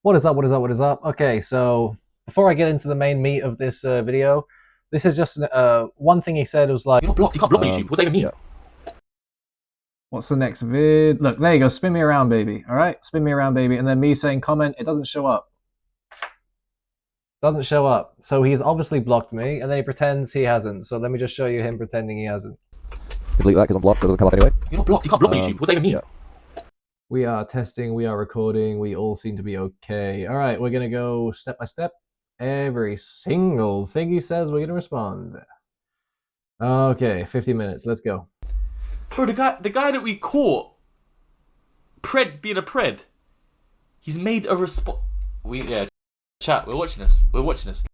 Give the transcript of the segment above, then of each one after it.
What is up? What is up? What is up? Okay, so before I get into the main meat of this video, this is just one thing he said was like, You're not blocked. You can't block on YouTube. What does that even mean? what's the next vid? Look, there you go. Spin me around, baby. All right, spin me around, baby. And then me saying comment, it doesn't show up. Doesn't show up. So he's obviously blocked me, and then he pretends he hasn't. So let me just show you him pretending he hasn't. Delete that because I'm blocked, so it doesn't come up anyway. You're not blocked. You can't block on YouTube. What does that even mean? We are testing, we are recording, we all seem to be okay. All right, we're gonna go step by step. Every single thing he says, we're gonna respond. Okay, 50 minutes, let's go. Bro, the guy that we caught, being a pred, he's made a response. Chat. We're watching this. We're watching this.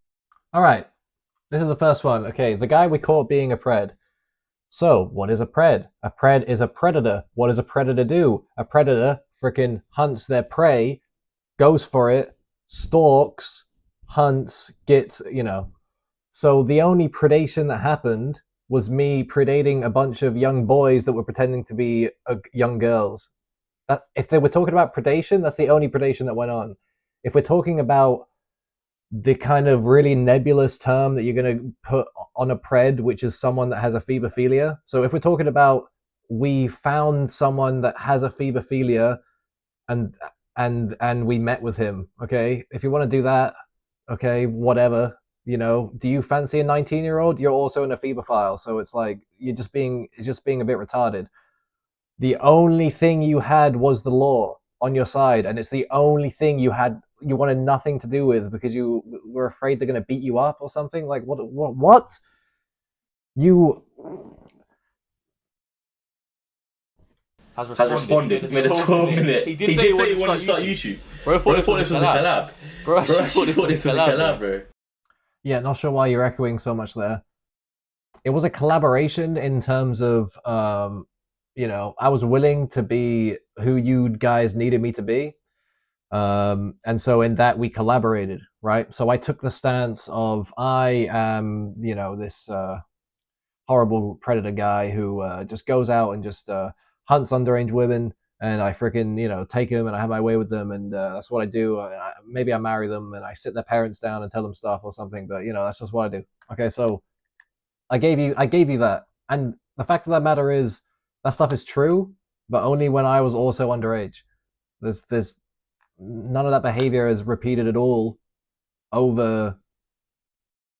All right, this is the first one. Okay, the guy we caught being a pred. So, what is a pred? A pred is a predator. What does a predator do? A predator freaking hunts their prey, goes for it, stalks, hunts, gets, So the only predation that happened was me predating a bunch of young boys that were pretending to be young girls. If they were talking about predation, that's the only predation that went on. If we're talking about the kind of really nebulous term that you're going to put on a pred, which is someone that has a phebophilia. So if we're talking about we found someone that has a phebophilia and we met with him, okay? If you want to do that, okay, whatever. Do you fancy a 19-year-old? You're also an ephebophile, so it's like it's just being a bit retarded. The only thing you had was the law on your side, and it's the only thing you wanted nothing to do with because you were afraid they're going to beat you up or something. Like what? You Has responded. He made a 12-minute. He did say he wanted to start YouTube. Bro, I thought this was a collab. Bro, I thought this was a collab, bro. Yeah, not sure why you're echoing so much there. It was a collaboration in terms of, I was willing to be who you guys needed me to be. And so in that we collaborated, right? So I took the stance of I am, this horrible predator guy who just goes out and just hunts underage women, and I freaking take them and I have my way with them, and that's what I do. Maybe I marry them and I sit their parents down and tell them stuff or something, but that's just what I do. Okay, so I gave you that, and the fact of the matter is that stuff is true, but only when I was also underage. There's none of that behavior is repeated at all over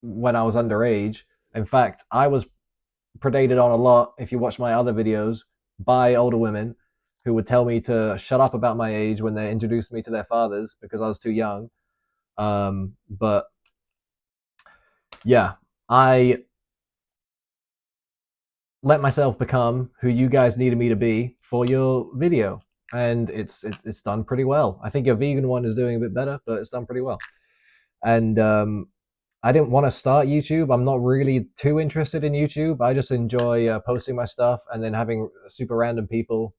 when I was underage. In fact, I was predated on a lot, if you watch my other videos, by older women who would tell me to shut up about my age when they introduced me to their fathers because I was too young. But yeah, I let myself become who you guys needed me to be for your video, and it's done pretty well. I think your vegan one is doing a bit better, but it's done pretty well. And I didn't want to start YouTube. I'm not really too interested in YouTube. I just enjoy posting my stuff and then having super random people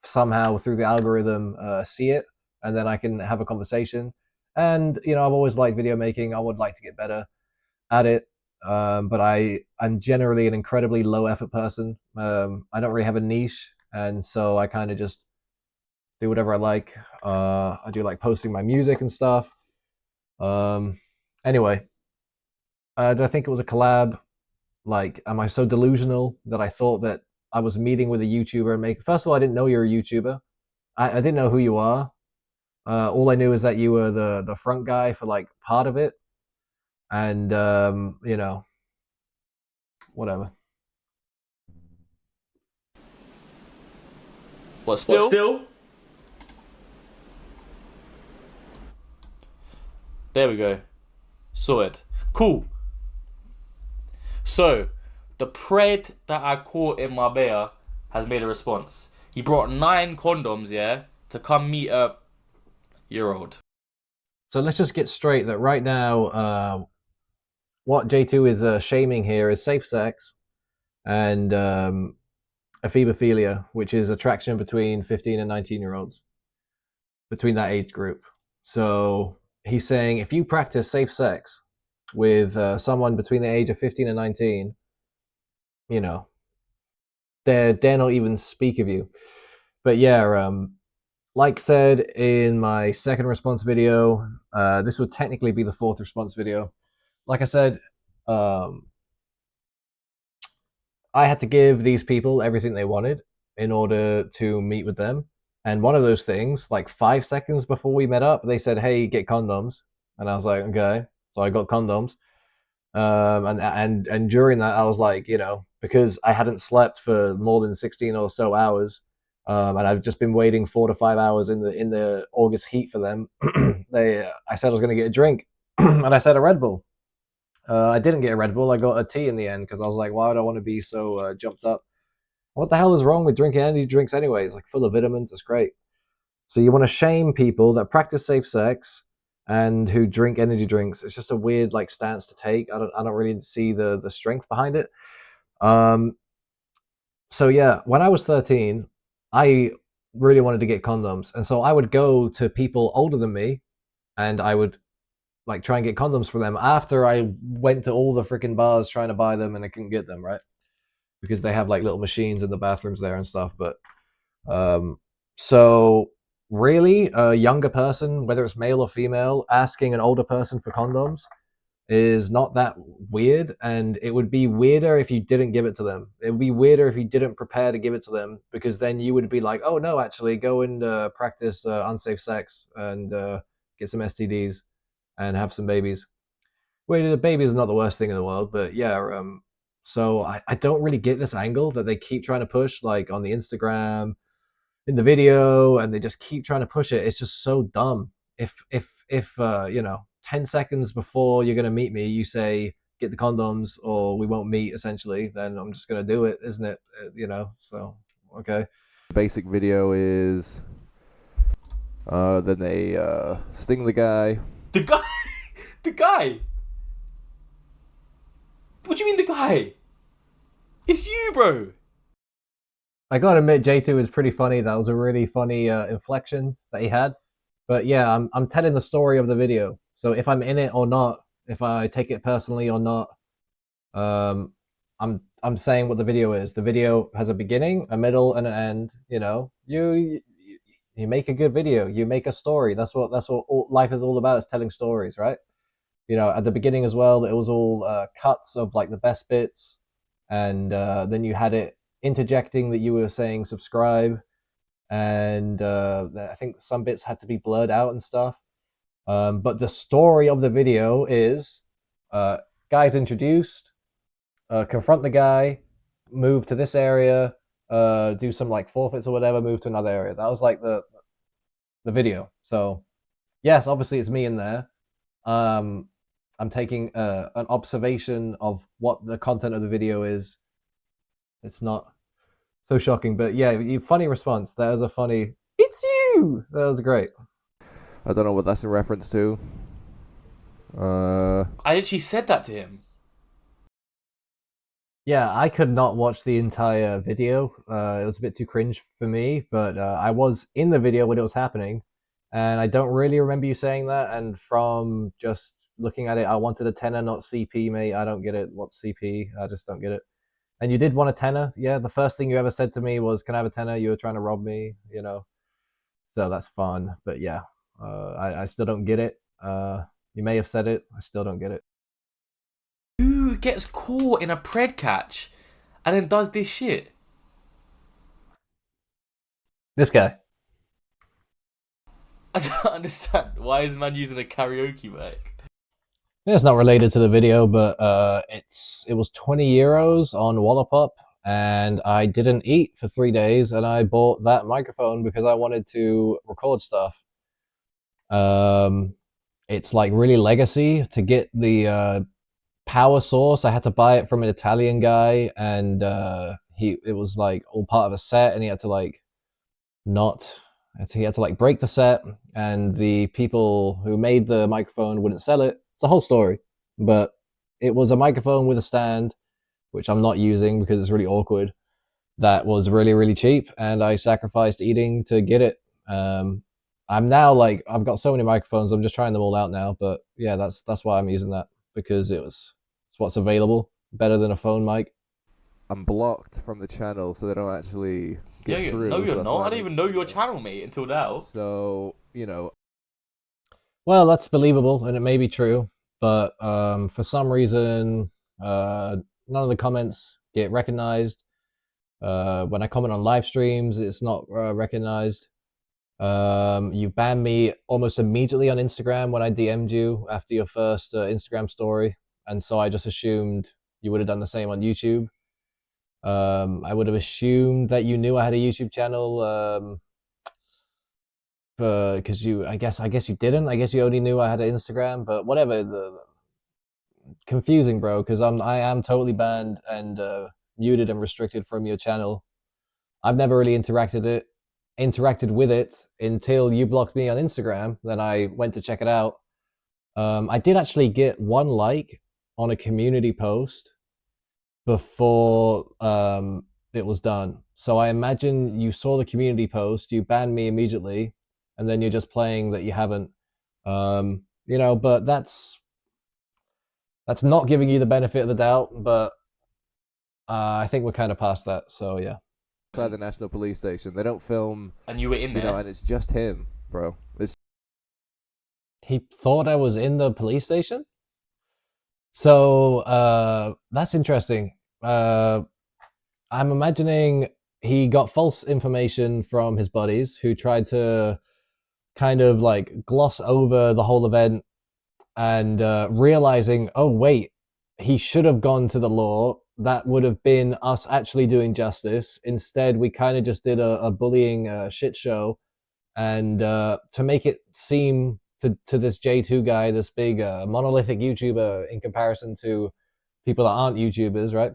somehow through the algorithm see it, and then I can have a conversation. And I've always liked video making. I would like to get better at it, but I'm generally an incredibly low effort person. I don't really have a niche, and so I kind of just do whatever I like. I do like posting my music and stuff. Anyway, do I think it was a collab? Like, am I so delusional that I thought that I was meeting with a YouTuber and make? First of all, I didn't know you're a YouTuber. I didn't know who you are. All I knew is that you were the front guy for like part of it, and whatever. What still? There we go. Sorted. Cool. So, the pred that I caught in Marbella has made a response. He brought 9 condoms, to come meet a year-old. So let's just get straight that right now, what J2 is shaming here is safe sex and ephebophilia, which is attraction between 15 and 19-year-olds, between that age group. So he's saying if you practice safe sex with someone between the age of 15 and 19, they dare not even speak of you. But yeah, like said in my second response video, this would technically be the fourth response video. Like I said, um, I had to give these people everything they wanted in order to meet with them. And one of those things, like 5 seconds before we met up, they said, "Hey, get condoms," and I was like, "Okay." So I got condoms. And during that, I was like, because I hadn't slept for more than 16 or so hours, and I've just been waiting 4 to 5 hours in the August heat for them. I said I was going to get a drink, and I said a Red Bull. I didn't get a Red Bull. I got a tea in the end because I was like, why would I want to be so jumped up? What the hell is wrong with drinking energy drinks anyway? It's like full of vitamins. It's great. So you want to shame people that practice safe sex and who drink energy drinks. It's just a weird like stance to take. I don't really see the strength behind it. Um, so yeah, when I was 13, I really wanted to get condoms, and so I would go to people older than me, and I would like try and get condoms for them after I went to all the freaking bars trying to buy them and I couldn't get them, right? Because they have like little machines in the bathrooms there and stuff. But um, so really, a younger person, whether it's male or female, asking an older person for condoms is not that weird, and it would be weirder if you didn't give it to them. It would be weirder if you didn't prepare to give it to them, because then you would be like, oh no, actually go and practice unsafe sex and get some STDs and have some babies. Well, the baby is not the worst thing in the world, but yeah. So I don't really get this angle that they keep trying to push, like on the Instagram, in the video, and they just keep trying to push it. It's just so dumb. If 10 seconds before you're gonna meet me, you say get the condoms or we won't meet, essentially, then I'm just gonna do it, isn't it? So okay. Basic video is then they sting the guy. The guy, the guy. What do you mean the guy? It's you, bro. I gotta admit, J2 is pretty funny. That was a really funny inflection that he had. But yeah, I'm telling the story of the video. So if I'm in it or not, if I take it personally or not, um, I'm saying what the video is. The video has a beginning, a middle, and an end. You make a good video. You make a story. That's what life is all about. Is telling stories, right? At the beginning as well, it was all cuts of like the best bits, and then you had it interjecting that you were saying subscribe, and I think some bits had to be blurred out and stuff. But the story of the video is guys introduced, confront the guy, move to this area, do some like forfeits or whatever, move to another area. That was like the video. So yes, obviously it's me in there. I'm taking an observation of what the content of the video is. It's not so shocking, but yeah, funny response. That was a funny. It's you. That was great. I don't know what that's a reference to. I actually said that to him. Yeah, I could not watch the entire video. It was a bit too cringe for me, but I was in the video when it was happening, and I don't really remember you saying that. And from just looking at it, I wanted a tenner, not CP, mate. I don't get it. What's CP? I just don't get it. And you did want a tenner. Yeah, the first thing you ever said to me was, "Can I have a tenner?" You were trying to rob me, So that's fun. But yeah, I still don't get it. You may have said it. I still don't get it. Who gets caught in a pred catch and then does this shit? This guy. I don't understand. Why is man using a karaoke mic? It's not related to the video, but it was 20 euros on Wallapop, and I didn't eat for 3 days, and I bought that microphone because I wanted to record stuff. It's like really legacy to get the power source. I had to buy it from an Italian guy, and it was like all part of a set, and he had to like not. He had to like break the set, and the people who made the microphone wouldn't sell it. It's a whole story, but it was a microphone with a stand, which I'm not using because it's really awkward. That was really really cheap, and I sacrificed eating to get it. I'm now like I've got so many microphones. I'm just trying them all out now, but yeah, that's why I'm using that, because it's what's available, better than a phone mic. I'm blocked from the channel, so they don't actually get Yeah, through. no, so you're that's not. why I I don't even made know this your video. channel, mate, until now. So Well, that's believable, and it may be true, but for some reason, none of the comments get recognized. When I comment on live streams, it's not recognized. You banned me almost immediately on Instagram when I DM'd you after your first Instagram story, and so I just assumed you would have done the same on YouTube. I would have assumed that you knew I had a YouTube channel, because I guess you didn't. I guess you only knew I had an Instagram, but whatever. Confusing, bro, because I am totally banned and muted and restricted from your channel. I've never really interacted with it until you blocked me on Instagram. Then I went to check it out. I did actually get one like on a community post before it was done. So I imagine you saw the community post, you banned me immediately, and then you're just playing that you haven't. But that's not giving you the benefit of the doubt. But I think we're kind of past that. So yeah. outside the National Police Station, they don't film, And you were in there. and it's just him, bro. He thought I was in the police station. So that's interesting. I'm imagining he got false information from his buddies who tried to kind of like gloss over the whole event and realizing, oh, wait, he should have gone to the law. That would have been us actually doing justice. Instead, we kind of just did a bullying shit show. And to make it seem to this J2 guy, this big monolithic YouTuber in comparison to people that aren't YouTubers, right?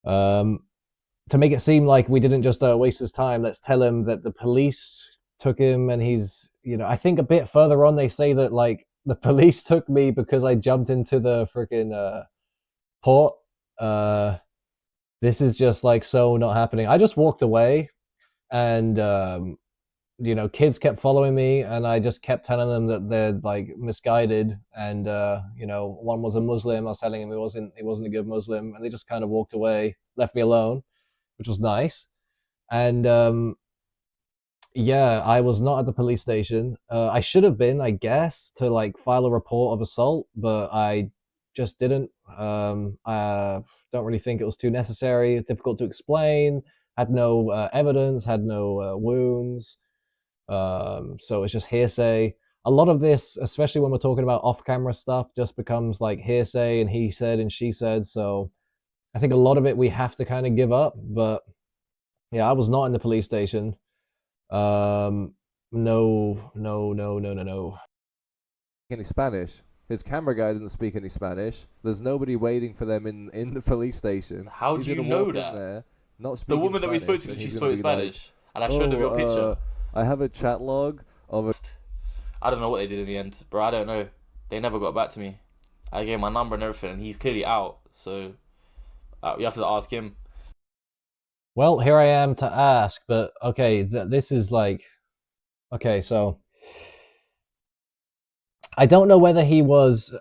To make it seem like we didn't just waste his time, let's tell him that the police took him and he's, I think a bit further on they say that like the police took me because I jumped into the freaking port. This is just like so not happening. I just walked away and kids kept following me and I just kept telling them that they're like misguided and one was a Muslim. I was telling him he wasn't a good Muslim, and they just kind of walked away, left me alone, which was nice. And yeah, I was not at the police station. I should have been, I guess, to like file a report of assault, but I just didn't. I don't really think it was too necessary. Difficult to explain. Had no evidence. Had no wounds. So it's just hearsay. A lot of this, especially when we're talking about off-camera stuff, just becomes like hearsay and he said and she said. So I think a lot of it we have to kind of give up. But yeah, I was not in the police station. No. Any Spanish. His camera guy doesn't speak any Spanish. There's nobody waiting for them in the police station. How He's do you gonna know walk in that? there, not The speaking woman that we spoke Spanish, to, and she he's spoke gonna be like, Spanish, and I showed her your picture. I have a chat log of a. I don't know what they did in the end, bro. I don't know. They never got back to me. I gave my number and everything, and he's clearly out. So you have to ask him. Well, here I am to ask, but okay, this is like, okay, so I don't know whether he was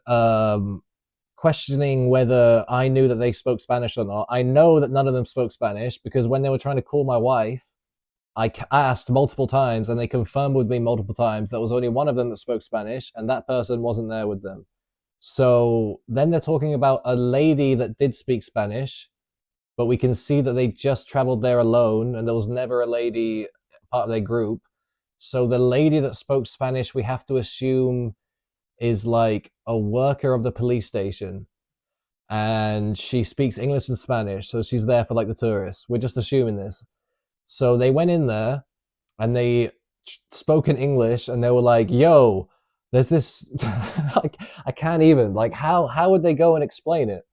questioning whether I knew that they spoke Spanish or not. I know that none of them spoke Spanish because when they were trying to call my wife, I asked multiple times and they confirmed with me multiple times there was only one of them that spoke Spanish and that person wasn't there with them. So then they're talking about a lady that did speak Spanish, but we can see that they just traveled there alone and there was never a lady part of their group. So the lady that spoke Spanish, we have to assume is like a worker of the police station and she speaks English and Spanish. So she's there for like the tourists. We're just assuming this. So they went in there and they spoke in English and they were like, yo, there's this, like, I can't even, like, how would they go and explain it?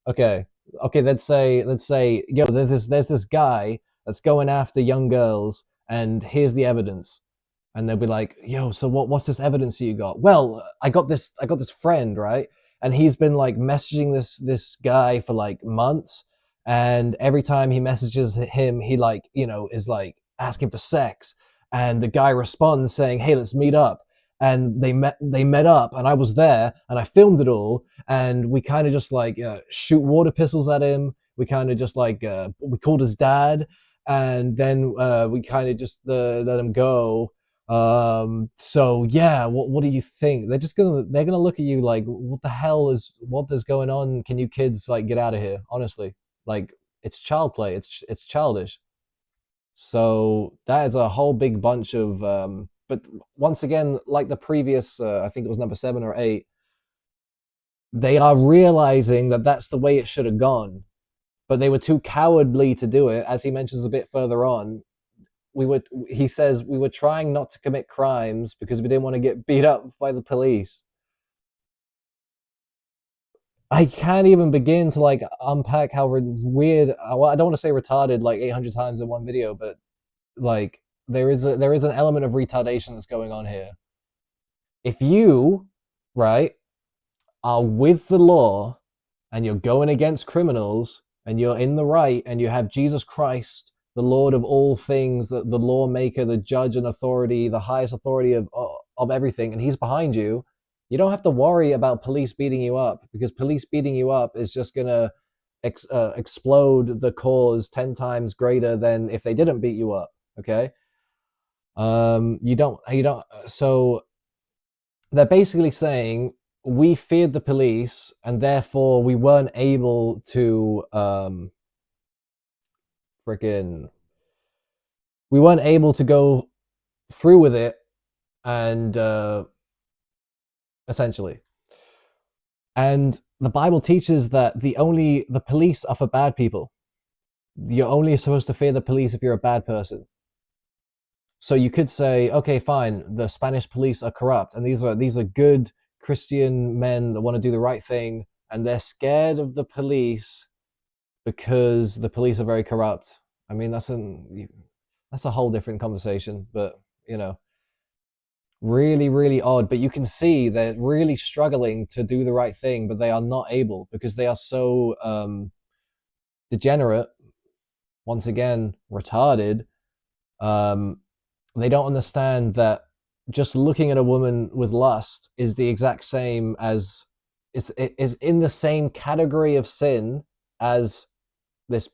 Okay. Let's say, yo, there's this guy that's going after young girls and here's the evidence. And they'll be like, yo, so what's this evidence you got? Well, I got this friend, right? And he's been like messaging this guy for like months. And every time he messages him, he like, is like asking for sex. And the guy responds saying, hey, let's meet up. And they met up and I was there and I filmed it all. And we kind of just like shoot water pistols at him. We kind of just like, we called his dad. and then we kind of just let him go. So yeah, what do you think? They're gonna look at you like, what is going on? Can you kids like get out of here? Honestly, like it's child play. It's childish. So that is a whole big bunch of. But once again, like the previous, I think it was number 7 or 8. They are realizing that that's the way it should have gone, but they were too cowardly to do it. As he mentions a bit further on, he says we were trying not to commit crimes because we didn't want to get beat up by the police. I can't even begin to like unpack how weird. Well, I don't want to say retarded like 800 times in one video, but like there is an element of retardation that's going on here. If you, right, are with the law and you're going against criminals and you're in the right and you have Jesus Christ, the Lord of all things, the lawmaker, the judge and authority, the highest authority of everything, and he's behind you, you don't have to worry about police beating you up, because police beating you up is just going to explode the cause 10 times greater than if they didn't beat you up. Okay. You don't. So they're basically saying we feared the police and therefore we weren't able to we weren't able to go through with it, and essentially, and the Bible teaches that the police are for bad people. You're only supposed to fear the police if you're a bad person. So you could say, okay, fine, the Spanish police are corrupt, and these are good Christian men that want to do the right thing, and they're scared of the police because the police are very corrupt. I mean, that's a whole different conversation, but really, really odd. But you can see they're really struggling to do the right thing, but they are not able because they are so degenerate, once again, retarded. They don't understand that just looking at a woman with lust is the exact same as it is in the same category of sin as this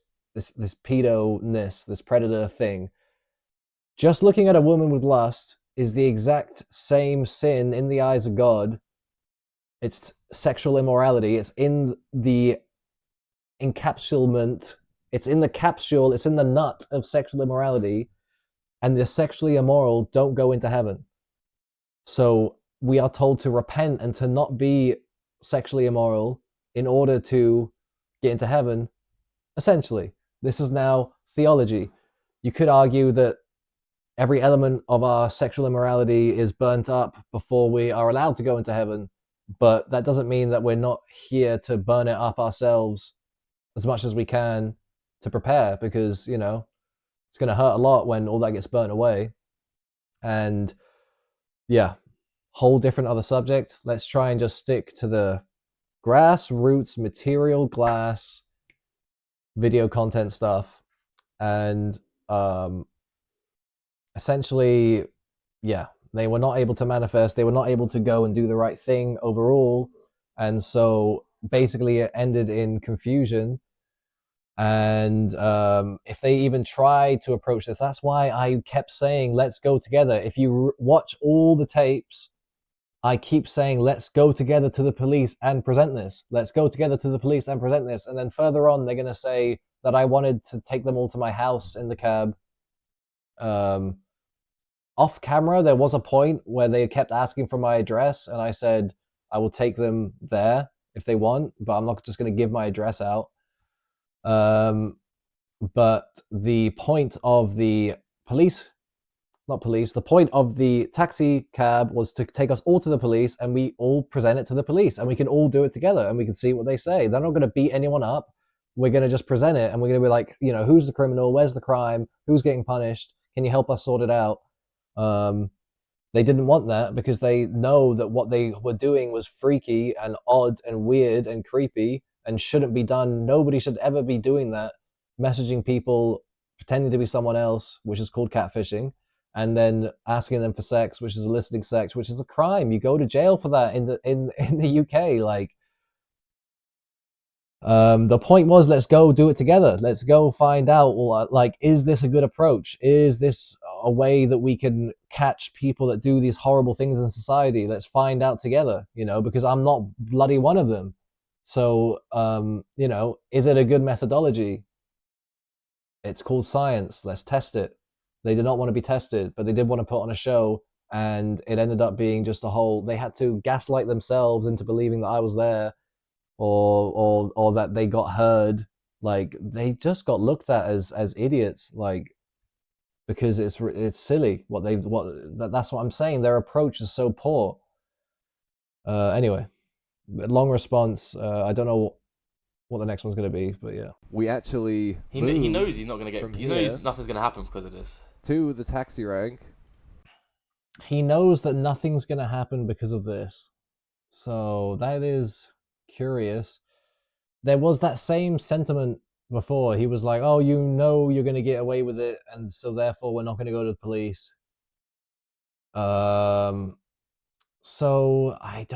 pedo-ness, this predator thing. Just looking at a woman with lust is the exact same sin in the eyes of God. It's sexual immorality. It's in the encapsulment. It's in the capsule. It's in the nut of sexual immorality. And the sexually immoral don't go into heaven. So we are told to repent and to not be sexually immoral in order to get into heaven. Essentially, this is now theology. You could argue that every element of our sexual immorality is burnt up before we are allowed to go into heaven, but that doesn't mean that we're not here to burn it up ourselves as much as we can to prepare, because it's going to hurt a lot when all that gets burnt away. And yeah, whole different other subject. Let's try and just stick to the grassroots material glass video content stuff. And essentially, yeah, they were not able to manifest. They were not able to go and do the right thing overall. And so basically it ended in confusion. And if they even try to approach this, that's why I kept saying, let's go together. If you watch all the tapes, I keep saying, let's go together to the police and present this. Let's go together to the police and present this. And then further on, they're going to say that I wanted to take them all to my house in the cab. Off camera, there was a point where they kept asking for my address, and I said, I will take them there if they want, but I'm not just going to give my address out. But the point of the the point of the taxi cab was to take us all to the police, and we all present it to the police, and we can all do it together, and we can see what they say. They're not going to beat anyone up. We're going to just present it, and we're going to be like, who's the criminal? Where's the crime? Who's getting punished? Can you help us sort it out? They didn't want that because they know that what they were doing was freaky and odd and weird and creepy and shouldn't be done. Nobody should ever be doing that, messaging people, pretending to be someone else, which is called catfishing, and then asking them for sex, which is eliciting sex, which is a crime. You go to jail for that in the UK. Like, The point was, let's go do it together. Let's go find out, like, is this a good approach? Is this a way that we can catch people that do these horrible things in society? Let's find out together, because I'm not bloody one of them. So, is it a good methodology? It's called science. Let's test it. They did not want to be tested, but they did want to put on a show, and it ended up being just a whole. They had to gaslight themselves into believing that I was there, or that they got heard. Like, they just got looked at as idiots, like, because it's silly that's what I'm saying. Their approach is so poor. Anyway, long response. I don't know what the next one's gonna be, but yeah. We actually He moved knows he's not gonna get. from He knows here nothing's gonna happen because of this. to the taxi rank. He knows that nothing's gonna happen because of this, so that is curious. There was that same sentiment before. He was like, "Oh, you're gonna get away with it, and so therefore we're not gonna go to the police." So I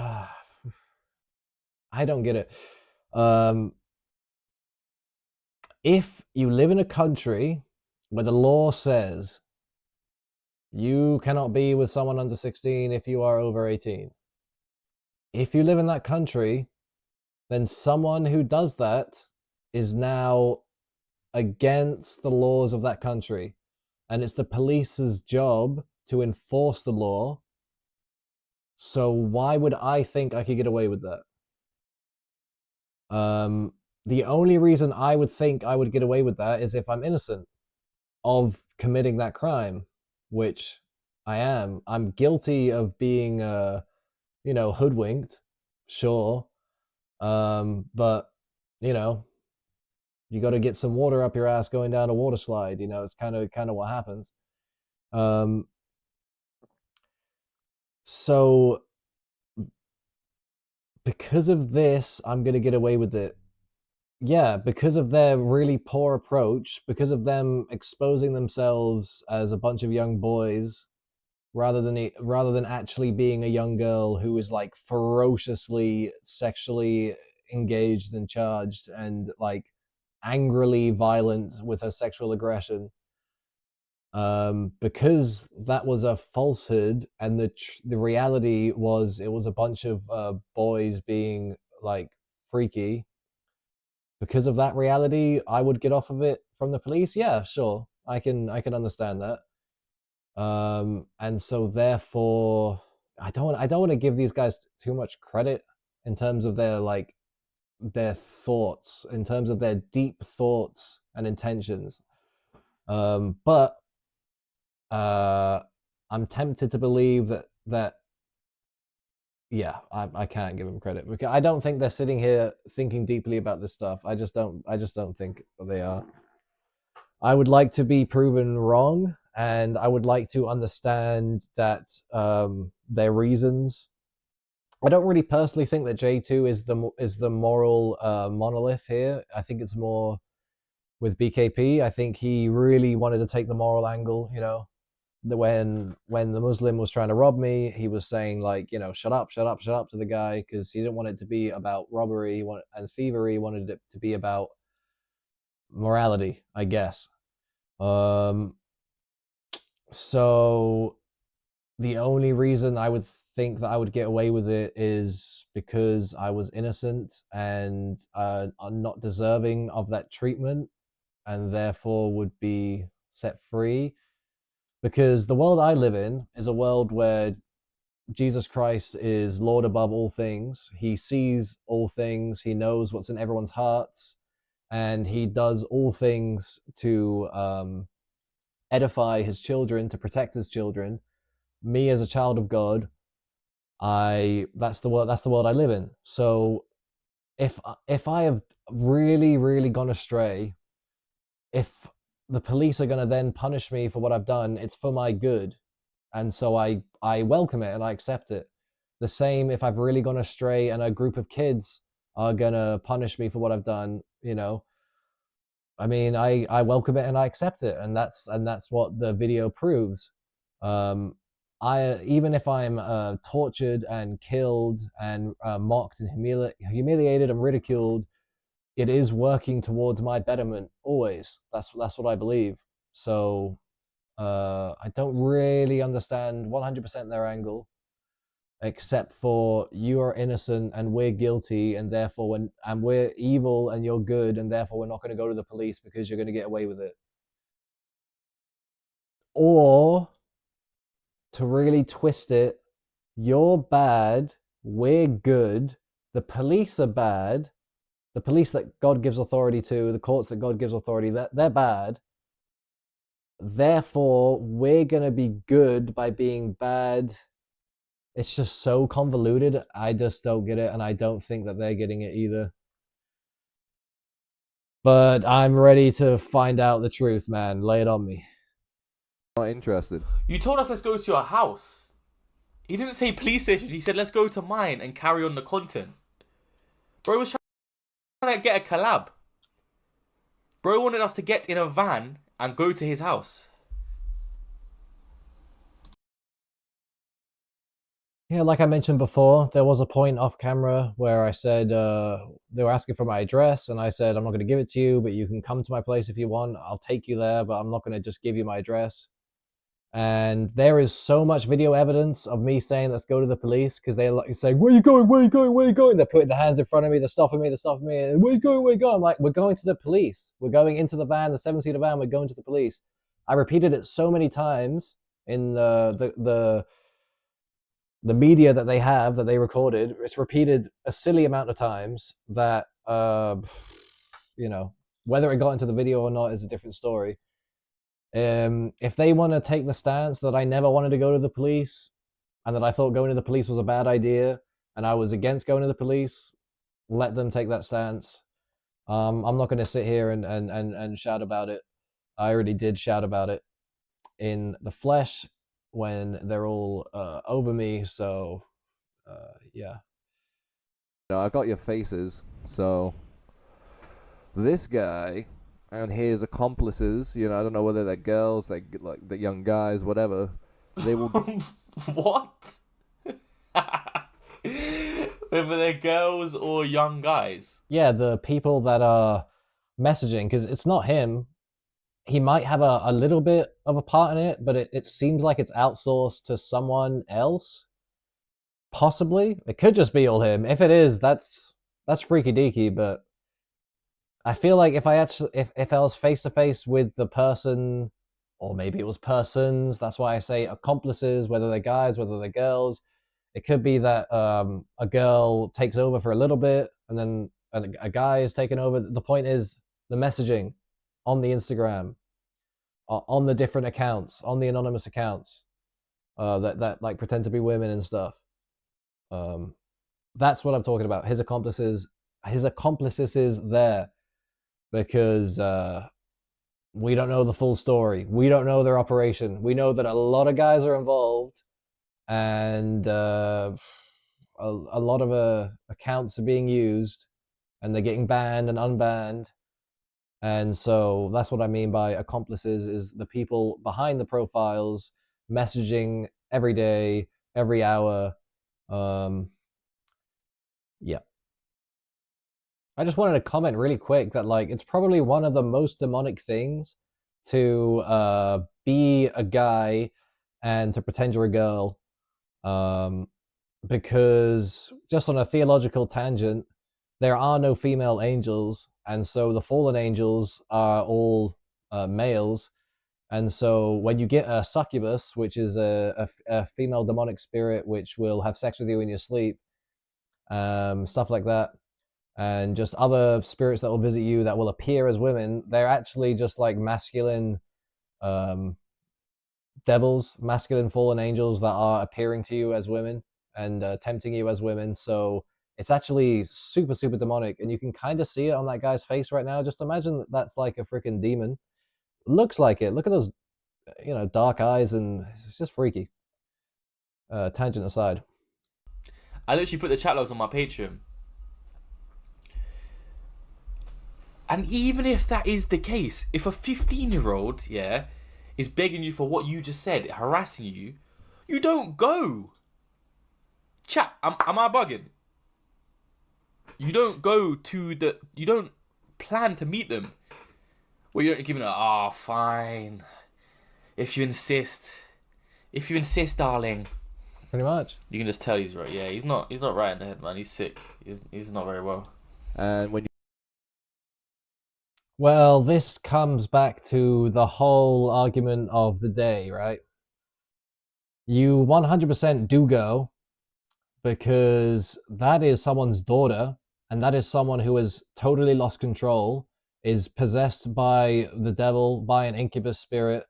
don't get it. If you live in a country where the law says you cannot be with someone under 16 if you are over 18, if you live in that country, then someone who does that is now against the laws of that country, and it's the police's job to enforce the law. So why would I think I could get away with that? The only reason I would think I would get away with that is if I'm innocent of committing that crime, which I am. I'm guilty of being, hoodwinked, sure. But you got to get some water up your ass going down a water slide. It's kind of what happens. So because of this, I'm gonna get away with it. Yeah, because of their really poor approach, because of them exposing themselves as a bunch of young boys rather than actually being a young girl who is like ferociously sexually engaged and charged and like angrily violent with her sexual aggression. Because that was a falsehood, and the reality was it was a bunch of boys being like freaky. Because of that reality, I would get off of it from the police. Yeah, sure, I can understand that. And so therefore, I don't want to give these guys too much credit in terms of their thoughts, in terms of their deep thoughts and intentions. But I'm tempted to believe that yeah, I can't give them credit because I don't think they're sitting here thinking deeply about this stuff. I just don't think they are. I would like to be proven wrong, and I would like to understand that their reasons. I don't really personally think that J2 is the moral monolith here. I think it's more with BKP. I think he really wanted to take the moral angle. When the Muslim was trying to rob me, he was saying like, shut up, shut up, shut up to the guy, because he didn't want it to be about robbery and thievery. He wanted it to be about morality, I guess. So the only reason I would think that I would get away with it is because I was innocent and I'm not deserving of that treatment, and therefore would be set free. Because the world I live in is a world where Jesus Christ is Lord above all things. He sees all things. He knows what's in everyone's hearts, and he does all things to edify his children, to protect his children. Me as a child of God, that's the world I live in. So if I have really, really gone astray, if the police are going to then punish me for what I've done, it's for my good. And so I welcome it and I accept it. The same if I've really gone astray and a group of kids are going to punish me for what I've done, I mean, I welcome it and I accept it. And that's what the video proves. I even if I'm tortured and killed and mocked and humiliated and ridiculed, it is working towards my betterment always. That's what I believe. So I don't really understand 100% their angle, except for you are innocent and we're guilty, and therefore we're evil and you're good, and therefore we're not going to go to the police because you're going to get away with it. Or to really twist it, you're bad, we're good, the police are bad, the police that God gives authority to, the courts that God gives authority, they're bad. Therefore, we're going to be good by being bad. It's just so convoluted. I just don't get it, and I don't think that they're getting it either. But I'm ready to find out the truth, man. Lay it on me. Not interested. You told us let's go to your house. He didn't say police station. He said let's go to mine and carry on the content. Bro was trying to get a collab. Bro wanted us to get in a van and go to his house. Yeah, like I mentioned before, there was a point off camera where I said they were asking for my address, and I said I'm not going to give it to you, but you can come to my place if you want. I'll take you there, but I'm not going to just give you my address. And there is so much video evidence of me saying let's go to the police, because they're like saying, where are you going, where are you going, where are you going? They're putting their hands in front of me, they're stopping me, and where are you going, where are you going? I'm like, we're going to the police, we're going into the van, the 7-seater van, we're going to the police. I repeated it so many times in the media that they have, that they recorded. It's repeated a silly amount of times that you know, whether it got into the video or not is a different story. If they want to take the stance that I never wanted to go to the police, and that I thought going to the police was a bad idea, and I was against going to the police, let them take that stance. I'm not going to sit here and shout about it. I already did shout about it in the flesh when they're all over me. So yeah. No, I got your faces. So this guy and his accomplices, you know, I don't know whether they're girls, they're like the young guys, whatever. They will. What? Whether they're girls or young guys. Yeah, the people that are messaging, because it's not him. He might have a little bit of a part in it, but it seems like it's outsourced to someone else. Possibly. It could just be all him. If it is, that's freaky deaky, but I feel like if I was face to face with the person, or maybe it was persons, that's why I say accomplices, whether they're guys, whether they're girls. It could be that a girl takes over for a little bit, and then a guy is taking over. The point is the messaging on the Instagram, on the different accounts, on the anonymous accounts that like pretend to be women and stuff. That's what I'm talking about. His accomplices is there, because we don't know the full story. We don't know their operation. We know that a lot of guys are involved, and a lot of accounts are being used, and they're getting banned and unbanned. And so that's what I mean by accomplices, is the people behind the profiles, messaging every day, every hour. Yeah. I just wanted to comment really quick that, like, it's probably one of the most demonic things to be a guy and to pretend you're a girl, because just on a theological tangent, there are no female angels, and so the fallen angels are all males. And so when you get a succubus, which is a female demonic spirit which will have sex with you in your sleep, stuff like that, and just other spirits that will visit you that will appear as women, they're actually just like masculine devils, masculine fallen angels that are appearing to you as women and tempting you as women. So it's actually super, super demonic, and you can kind of see it on that guy's face right now. Just imagine that's like a freaking demon. Looks like it. Look at those, dark eyes, and it's just freaky. Tangent aside. I literally put the chat logs on my Patreon. And even if that is the case, if a 15-year-old, is begging you for what you just said, harassing you, you don't go. Chat, am I bugging? You don't go to you don't plan to meet them. Well, you don't give it a, oh, fine. If you insist. If you insist, darling. Pretty much. You can just tell he's right. Yeah, he's not right in the head, man. He's sick. He's not very well. And when Well, this comes back to the whole argument of the day, right? You 100% do go because that is someone's daughter, and that is someone who has totally lost control, is possessed by the devil, by an incubus spirit,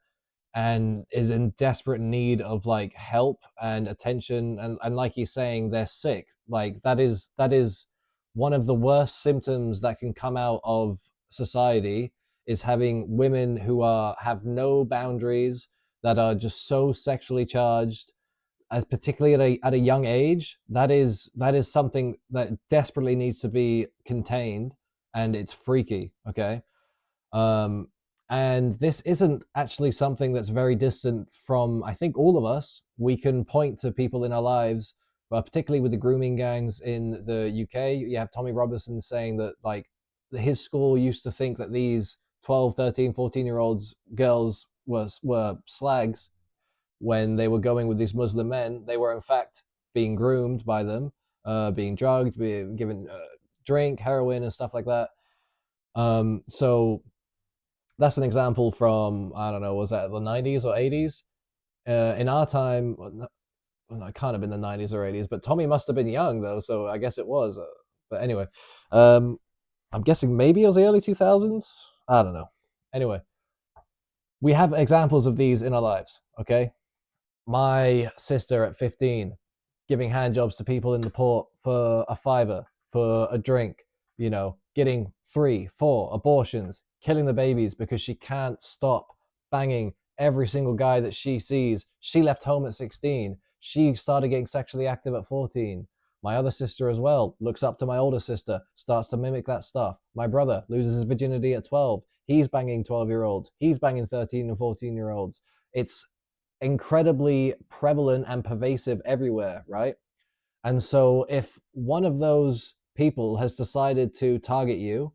and is in desperate need of like help and attention. And like he's saying, they're sick. Like that is one of the worst symptoms that can come out of society, is having women who have no boundaries, that are just so sexually charged, as particularly at a young age. That is something that desperately needs to be contained, and it's freaky. Okay. um and this isn't actually something that's very distant from, I think, all of us. We can point to people in our lives, particularly with the grooming gangs in the UK. You have Tommy Robinson saying that, like, his school used to think that these 12, 13, 14-year olds girls were slags. When they were going with these Muslim men, they were in fact being groomed by them, being drugged, being given drink, heroin, and stuff like that. So that's an example from, I don't know, was that the 90s or 80s? In our time, well, it can't have been the 90s or 80s, but Tommy must have been young though, so I guess it was. But anyway, I'm guessing maybe it was the early 2000s. I don't know. Anyway, we have examples of these in our lives. Okay, my sister at 15 giving hand jobs to people in the port for a fiver, for a drink, getting 3, 4 abortions, killing the babies because she can't stop banging every single guy that she sees. She left home at 16. She started getting sexually active at 14. My other sister as well looks up to my older sister, starts to mimic that stuff. My brother loses his virginity at 12. He's banging 12-year-olds. He's banging 13 and 14-year-olds. It's incredibly prevalent and pervasive everywhere, right? And so if one of those people has decided to target you,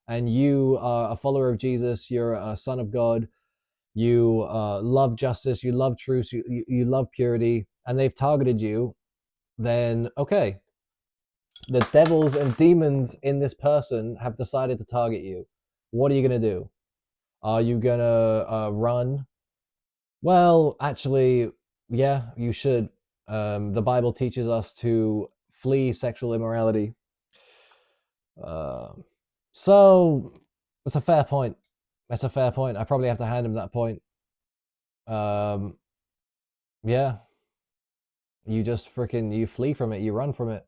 and you are a follower of Jesus, you're a son of God, you love justice, you love truth, you love purity, and they've targeted you, then okay, the devils and demons in this person have decided to target you. What are you going to do? Are you going to run? Well, actually, yeah, you should. The Bible teaches us to flee sexual immorality. Uh, so that's a fair point. That's a fair point. I probably have to hand him that point. Um, yeah, you just you flee from it, you run from it.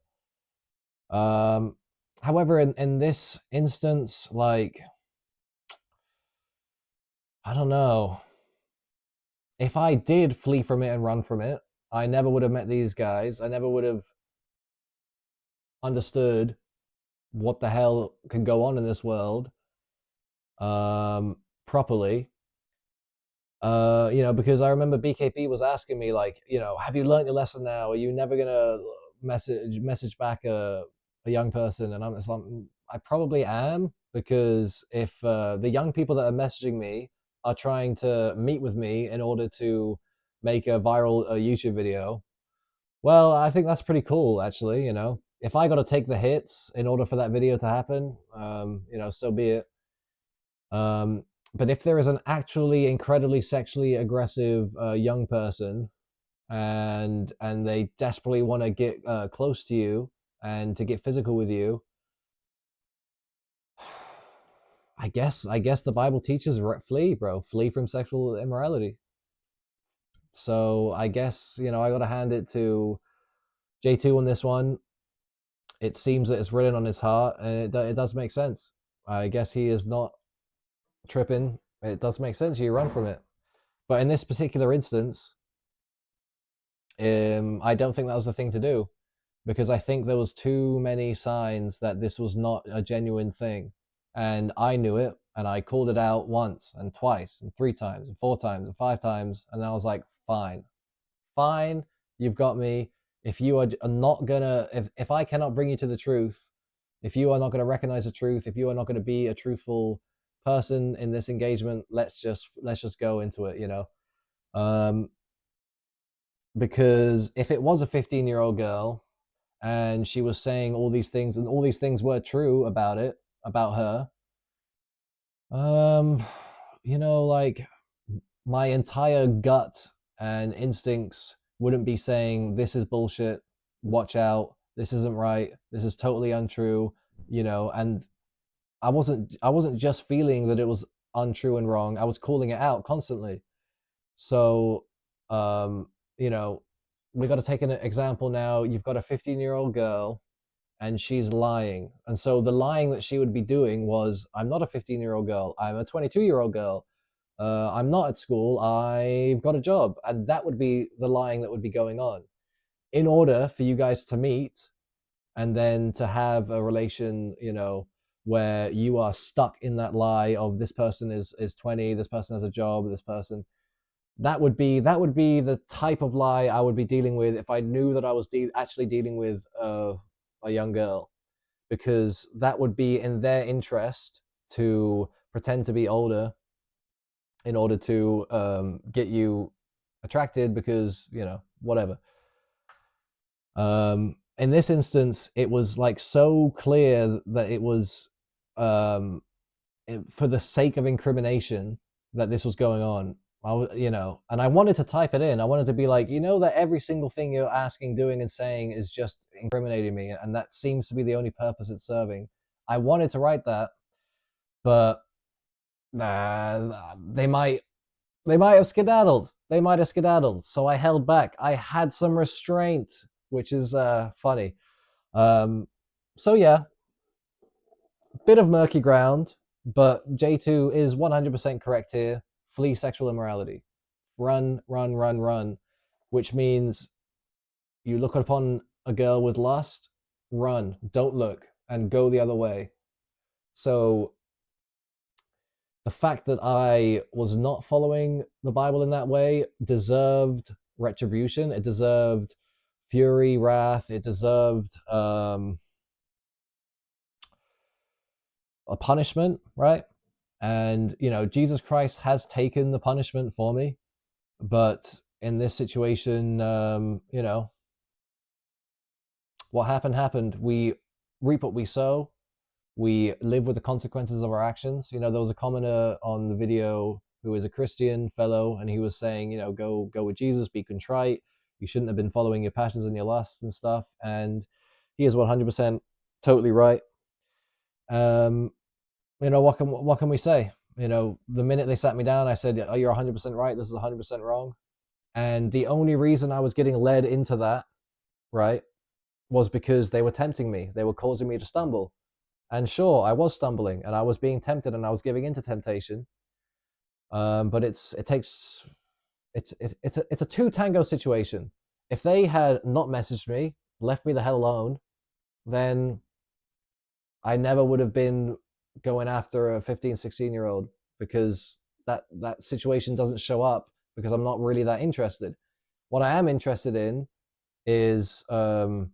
However, in this instance, like, I don't know. If I did flee from it and run from it, I never would have met these guys. I never would have understood what the hell can go on in this world properly. Because I remember BKP was asking me, like, have you learned your lesson now? Are you never gonna message back a young person? And I'm just like, I probably am, because if the young people that are messaging me are trying to meet with me in order to make a viral YouTube video, well, I think that's pretty cool, actually. If I got to take the hits in order for that video to happen, so be it. But if there is an actually incredibly sexually aggressive young person, and they desperately want to get close to you and to get physical with you, I guess the Bible teaches flee, bro. Flee from sexual immorality. So I guess, I got to hand it to J2 on this one. It seems that it's written on his heart, and it does make sense. I guess he is not tripping. It does make sense. You run from it. But in this particular instance, I don't think that was the thing to do, because I think there was too many signs that this was not a genuine thing. And I knew it, and I called it out once and twice and 3 times and 4 times and 5 times. And I was like, fine, you've got me. If you are not gonna, if I cannot bring you to the truth, If you are not going to recognize the truth, if you are not going to be a truthful person in this engagement, let's just go into it, you know. Because if it was a 15-year-old girl and she was saying all these things and all these things were true about it, about her, you know, like my entire gut and instincts wouldn't be saying this is bullshit, watch out, this isn't right, this is totally untrue, you know. And I wasn't just feeling that it was untrue and wrong, I was calling it out constantly. So you know, we got to take an example now. You've got a 15-year-old girl and she's lying. And so the lying that she would be doing was, I'm not a 15-year-old girl, I'm a 22-year-old girl. I'm not at school, I've got a job. And that would be the lying that would be going on. In order for you guys to meet and then to have a relation, you know, where you are stuck in that lie of this person is 20, this person has a job, this person, that would be the type of lie I would be dealing with if I knew that I was actually dealing with a young girl, because that would be in their interest to pretend to be older in order to get you attracted, because, you know, whatever. In this instance, it was like so clear that it was for the sake of incrimination that this was going on. You know, and I wanted to type it in. I wanted to be like, you know, that every single thing you're asking, doing, and saying is just incriminating me, and that seems to be the only purpose it's serving. I wanted to write that, but they might have skedaddled. They might have skedaddled. So I held back. I had some restraint, which is funny. So yeah, bit of murky ground, but J2 is 100% correct here. Flee sexual immorality. Run, run, run, run, which means you look upon a girl with lust, run, don't look, and go the other way. So the fact that I was not following the Bible in that way deserved retribution. It deserved fury, wrath. It deserved a punishment, right? And, you know, Jesus Christ has taken the punishment for me. But in this situation, you know, what happened. We reap what we sow. We live with the consequences of our actions. You know, there was a commenter on the video who is a Christian fellow, and he was saying, you know, go with Jesus, be contrite. You shouldn't have been following your passions and your lusts and stuff. And he is 100% totally right. You know, what can we say? You know, the minute they sat me down, I said, oh, you're 100% right. This is 100% wrong. And the only reason I was getting led into that, right, was because they were tempting me. They were causing me to stumble. And sure, I was stumbling and I was being tempted and I was giving into temptation. But it's a two tango situation. If they had not messaged me, left me the hell alone, then I never would have been going after a 15, 16-year-old, because that situation doesn't show up because I'm not really that interested. What I am interested in is a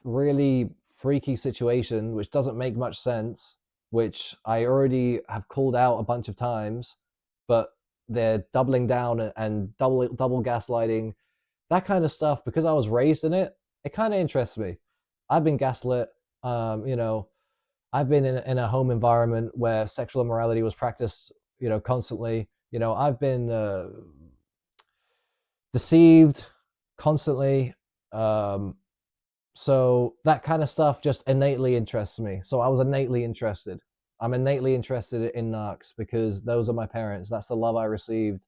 really freaky situation which doesn't make much sense, which I already have called out a bunch of times, but they're doubling down and double gaslighting, that kind of stuff. Because I was raised in it, it kind of interests me. I've been gaslit. You know, I've been in a home environment where sexual immorality was practiced, you know, constantly. You know, I've been deceived constantly. So that kind of stuff just innately interests me. So I was innately interested. I'm innately interested in narcs because those are my parents. That's the love I received.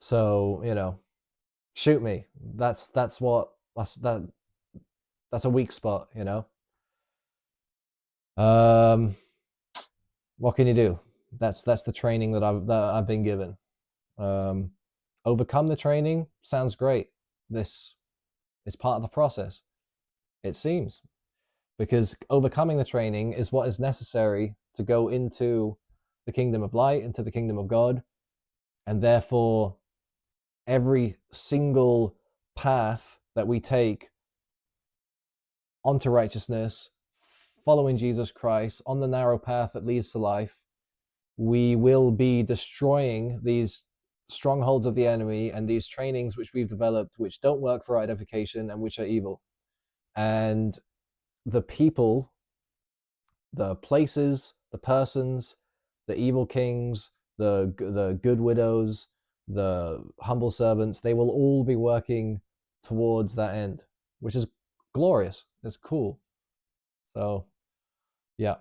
So, you know, shoot me. That's a weak spot, you know. What can you do? That's the training that I've been given. Overcome the training sounds great. This is part of the process, it seems, because overcoming the training is what is necessary to go into the kingdom of light, into the kingdom of God. And therefore, every single path that we take onto righteousness following Jesus Christ on the narrow path that leads to life, we will be destroying these strongholds of the enemy and these trainings which we've developed, which don't work for our edification and which are evil. And the people, the places, the persons, the evil kings, the good widows, the humble servants, they will all be working towards that end, which is glorious. It's cool. So, yeah,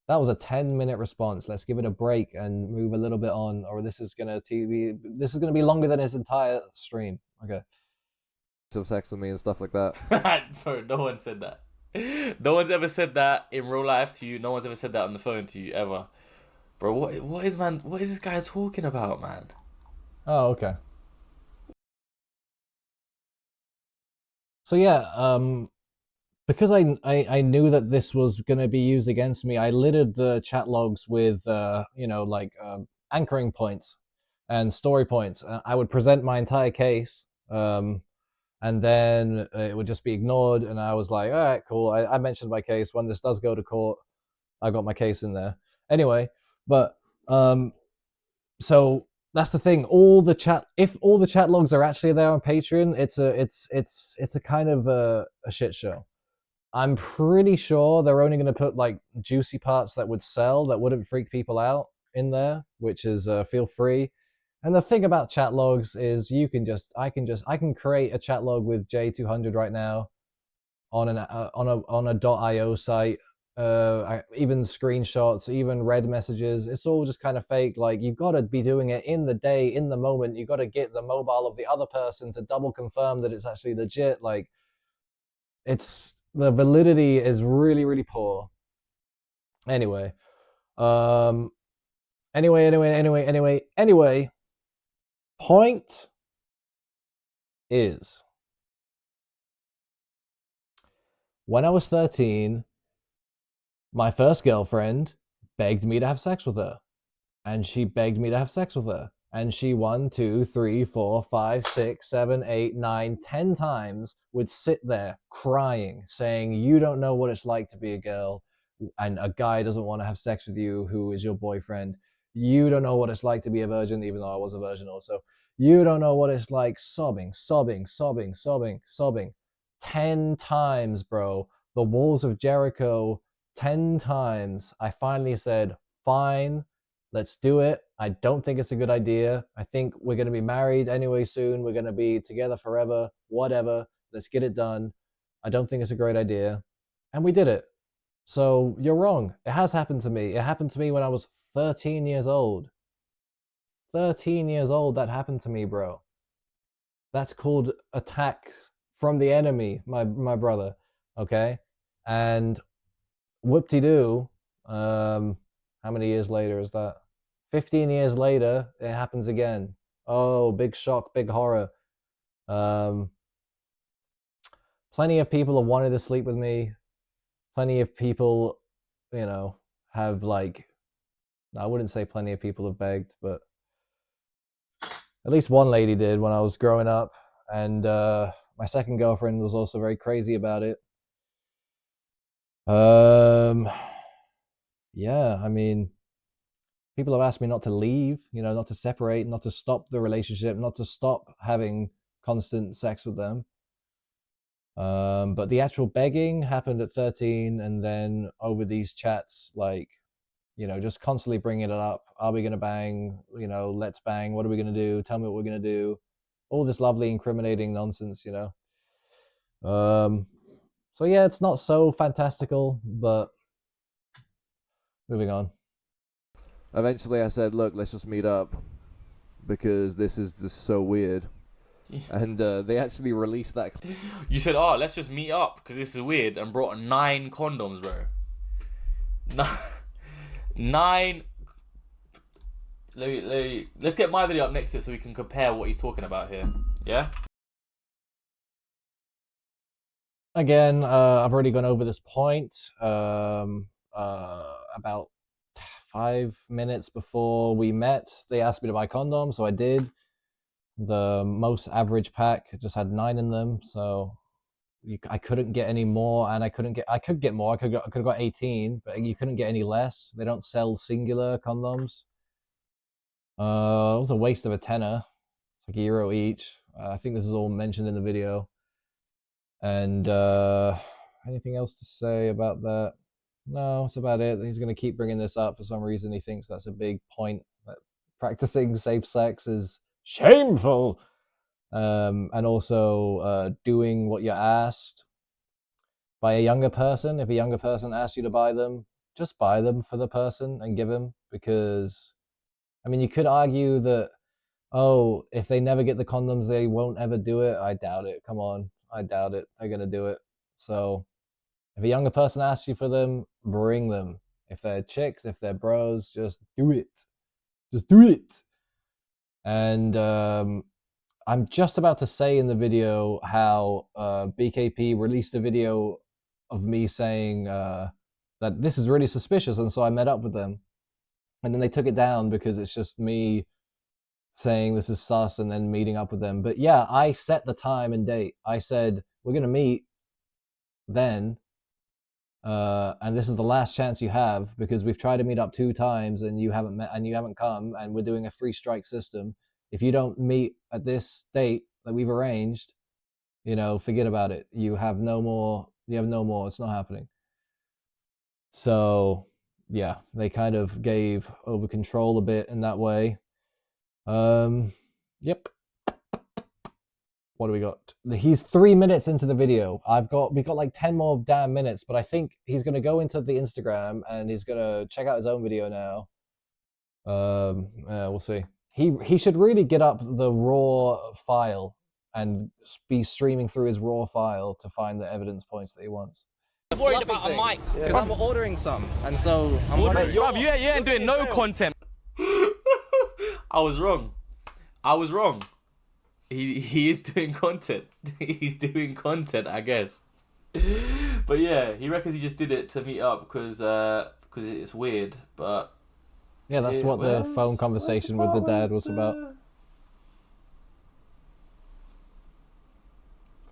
that was a 10-minute response. Let's give it a break and move a little bit on, or this is gonna be longer than his entire stream. Okay. Of sex with me and stuff like that. Bro, no one said that. No one's ever said that in real life to you. No one's ever said that on the phone to you ever. Bro, what is this guy talking about, man? Oh, okay. So yeah, because I knew that this was gonna be used against me, I littered the chat logs with anchoring points and story points. I would present my entire case, and then it would just be ignored. And I was like, all right, cool. I mentioned my case. When this does go to court, I got my case in there. Anyway, but so that's the thing. If all the chat logs are actually there on Patreon, it's a kind of a shit show. I'm pretty sure they're only going to put like juicy parts that would sell, that wouldn't freak people out in there, which is feel free. And the thing about chat logs is I can create a chat log with J2Hundred right now on a .io site. Even screenshots, even read messages. It's all just kind of fake. Like, you've got to be doing it in the day, in the moment. You've got to get the mobile of the other person to double confirm that it's actually legit. Like, the validity is really, really poor. Anyway, anyway. Point is, when I was 13, my first girlfriend begged me to have sex with her. And she begged me to have sex with her. And she 1, 2, 3, 4, 5, 6, 7, 8, 9, 10 times would sit there crying, saying, you don't know what it's like to be a girl, and a guy doesn't want to have sex with you who is your boyfriend. You don't know what it's like to be a virgin, even though I was a virgin also. You don't know what it's like, sobbing. 10 times, bro. The walls of Jericho, 10 times. I finally said, fine, let's do it. I don't think it's a good idea. I think we're going to be married anyway soon. We're going to be together forever, whatever. Let's get it done. I don't think it's a great idea. And we did it. So you're wrong. It has happened to me. It happened to me when I was 13 years old. 13 years old, that happened to me, bro. That's called attack from the enemy, my brother. Okay? And whoop-de-doo, how many years later is that? 15 years later, it happens again. Oh, big shock, big horror. Plenty of people have wanted to sleep with me. Plenty of people, have I wouldn't say plenty of people have begged, but at least one lady did when I was growing up. And my second girlfriend was also very crazy about it. Yeah, I mean, people have asked me not to leave, not to separate, not to stop the relationship, not to stop having constant sex with them. But the actual begging happened at 13, and then over these chats, just constantly bringing it up. Are we going to bang? Let's bang. What are we going to do? Tell me what we're going to do. All this lovely incriminating nonsense, So yeah, it's not so fantastical, but moving on. Eventually I said, look, let's just meet up, because this is just so weird. And they actually released that. You said, oh, let's just meet up because this is weird, and brought 9 condoms, bro. 9. Let's get my video up next to it so we can compare what he's talking about here. Yeah? Again, I've already gone over this point about 5 minutes before we met. They asked me to buy condoms, so I did. The most average pack just had 9 in them, so I couldn't get any more, and I could get more. I could have got 18, but you couldn't get any less. They don't sell singular condoms. It was a waste of a tenner. It's like €1 each. I think this is all mentioned in the video. And anything else to say about that? No, that's about it. He's going to keep bringing this up for some reason. He thinks that's a big point, that practicing safe sex is shameful. And also doing what you're asked by a younger person. If a younger person asks you to buy them, just buy them for the person and give them, because, I mean, you could argue that, oh, if they never get the condoms, they won't ever do it. I doubt it. Come on. I doubt it. They're going to do it. So if a younger person asks you for them, bring them. If they're chicks, if they're bros, just do it. Just do it. And I'm just about to say in the video how BKP released a video of me saying that this is really suspicious, and so I met up with them. And then they took it down because it's just me saying this is sus and then meeting up with them. But yeah, I set the time and date. I said, we're going to meet then, and this is the last chance you have, because we've tried to meet up 2 times and you haven't met and you haven't come, and we're doing a 3-strike system. If you don't meet at this date that we've arranged, you know, forget about it. You have no more. It's not happening. So yeah, they kind of gave over control a bit in that way. Yep. What do we got? He's 3 minutes into the video. We got like 10 more damn minutes, but I think he's gonna go into the Instagram and he's gonna check out his own video now. We'll see. He should really get up the raw file and be streaming through his raw file to find the evidence points that he wants. I'm worried about a mic because I'm ordering some, and so I'm you ain't doing no content. I was wrong. He is doing content. He's doing content, I guess. But yeah, he reckons he just did it to meet up because it's weird. But yeah, that's what the phone conversation with the dad was about.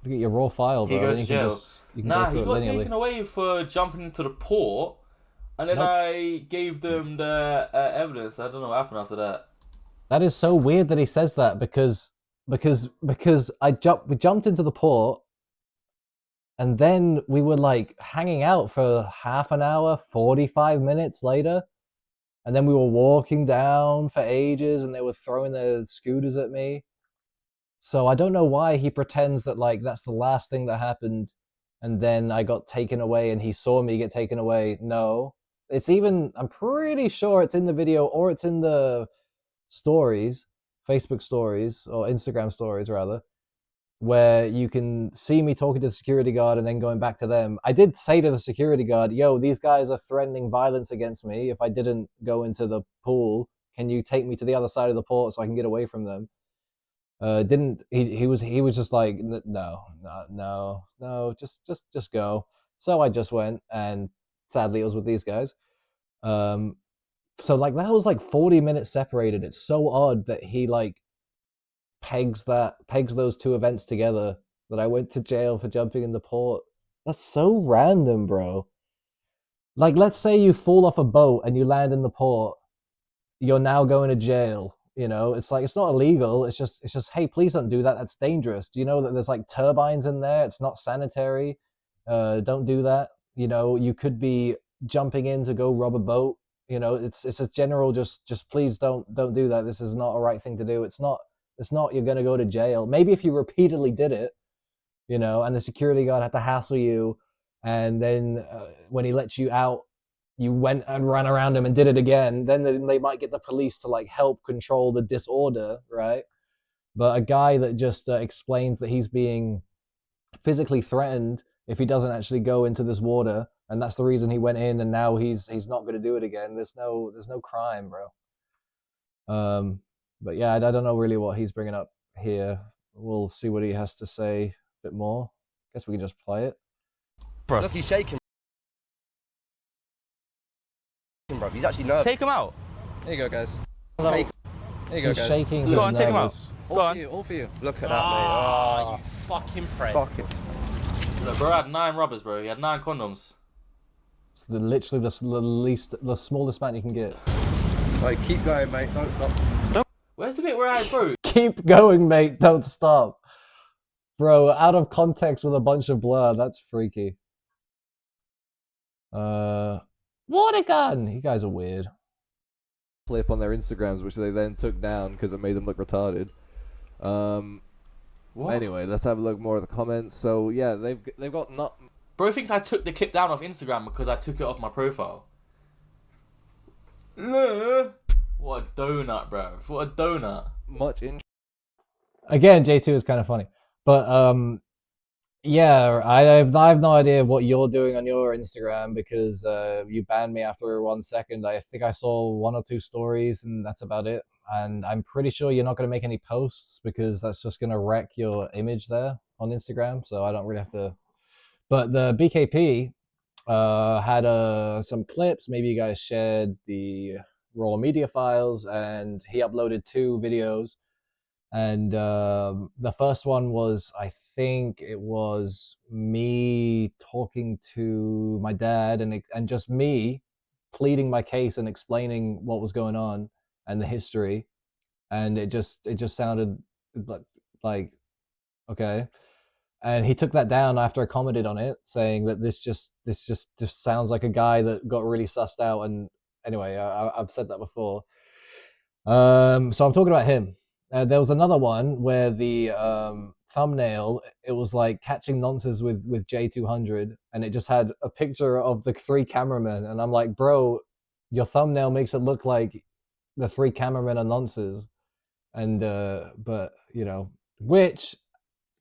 Look at your raw file, bro. He goes to jail. You can go through he it got linearly. taken away for jumping into the port, and then I gave them the evidence. I don't know what happened after that. That is so weird that he says that, because we jumped into the port, and then we were like hanging out for half an hour, 45 minutes later, and then we were walking down for ages, and they were throwing their scooters at me. So I don't know why he pretends that like that's the last thing that happened, and then I got taken away and he saw me get taken away. No, it's even, I'm pretty sure it's in the video, or it's in the stories, Facebook stories, or Instagram stories rather, where you can see me talking to the security guard and then going back to them. I did say to the security guard, yo, these guys are threatening violence against me if I didn't go into the pool. Can you take me to the other side of the port so I can get away from them? He was just like, no, just go. So I just went, and sadly it was with these guys. So like that was like 40 minutes separated. It's so odd that he like pegs those 2 events together, that I went to jail for jumping in the port. That's so random, bro. Like, let's say you fall off a boat and you land in the port, you're now going to jail. You know, it's like, it's not illegal. It's just, hey, please don't do that. That's dangerous. Do you know that there's like turbines in there? It's not sanitary. Don't do that. You know, you could be jumping in to go rob a boat. You know, it's a general, just please don't do that. This is not a right thing to do. It's not, you're going to go to jail. Maybe if you repeatedly did it, you know, and the security guard had to hassle you, and then when he lets you out, you went and ran around him and did it again, then they might get the police to like help control the disorder, right? But a guy that just explains that he's being physically threatened if he doesn't actually go into this water, and that's the reason he went in, and now he's not going to do it again. There's no crime, bro. But yeah, I don't know really what he's bringing up here. We'll see what he has to say a bit more. Guess we can just play it. Look, he's shaking, bro. He's actually nervous. Take him out. There you go, guys. Hello. There you go, He's guys. shaking. Go He's on, take him out. nervous. All Go for on. you, all for you. Look at that, mate. you fucking prick. Fuck it. Look, bro had 9 rubbers, bro. He had 9 condoms. It's literally the smallest amount you can get. Right, keep going, mate. Don't stop. Where's the bit where I, bro? Keep going, mate. Don't stop. Bro, out of context with a bunch of blur. That's freaky. Water gun. You guys are weird. Clip on their Instagrams, which they then took down because it made them look retarded. What? Anyway, let's have a look more at the comments. So yeah, they've got not. Bro thinks I took the clip down off Instagram because I took it off my profile. What a donut, bro. What a donut. Much interest. Again, J2 is kind of funny, but yeah, I have no idea what you're doing on your Instagram because you banned me after 1 second. I think I saw 1 or 2 stories and that's about it. And I'm pretty sure you're not going to make any posts because that's just going to wreck your image there on Instagram. So I don't really have to. But the BKP had some clips. Maybe you guys shared the raw media files, and he uploaded 2 videos. And the first one was, I think it was me talking to my dad and just me pleading my case and explaining what was going on and the history. And it just sounded like okay. And he took that down after I commented on it, saying that this just sounds like a guy that got really sussed out. And anyway, I've said that before. So I'm talking about him. There was another one where the thumbnail, it was like catching nonsense with J200, and it just had a picture of the 3 cameramen, and I'm like, bro, your thumbnail makes it look like the 3 cameramen are nonsense. And but you know, which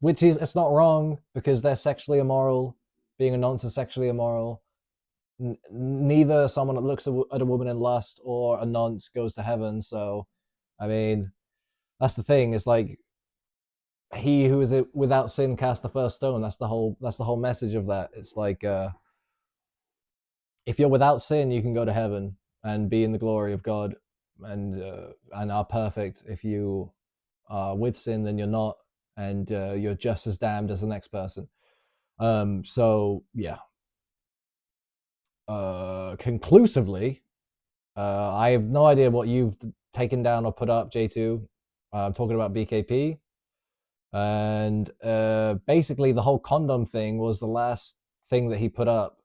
is, it's not wrong because they're sexually immoral. Being a nonce is sexually immoral. Neither someone that looks at a woman in lust or a nonce goes to heaven. So, I mean, that's the thing. It's like, he who is without sin cast the first stone. That's the whole message of that. It's like, if you're without sin, you can go to heaven and be in the glory of God, and are perfect. If you are with sin, then you're not, and you're just as damned as the next person. So yeah. Conclusively, I have no idea what you've taken down or put up, J2. I'm talking about BKP. And basically the whole condom thing was the last thing that he put up.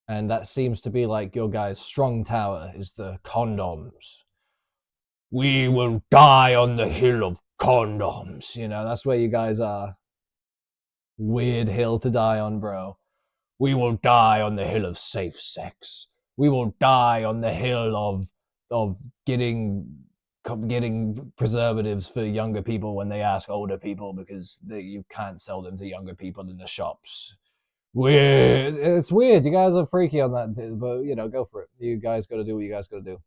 And that seems to be like your guy's strong tower, is the condoms. We will die on the hill of condoms. You know, that's where you guys are. Weird hill to die on, bro. We will die on the hill of safe sex. We will die on the hill of getting preservatives for younger people when they ask older people, because you can't sell them to younger people in the shops. Weird. It's weird. You guys are freaky on that, but you know, go for it. You guys got to do what you guys got to do.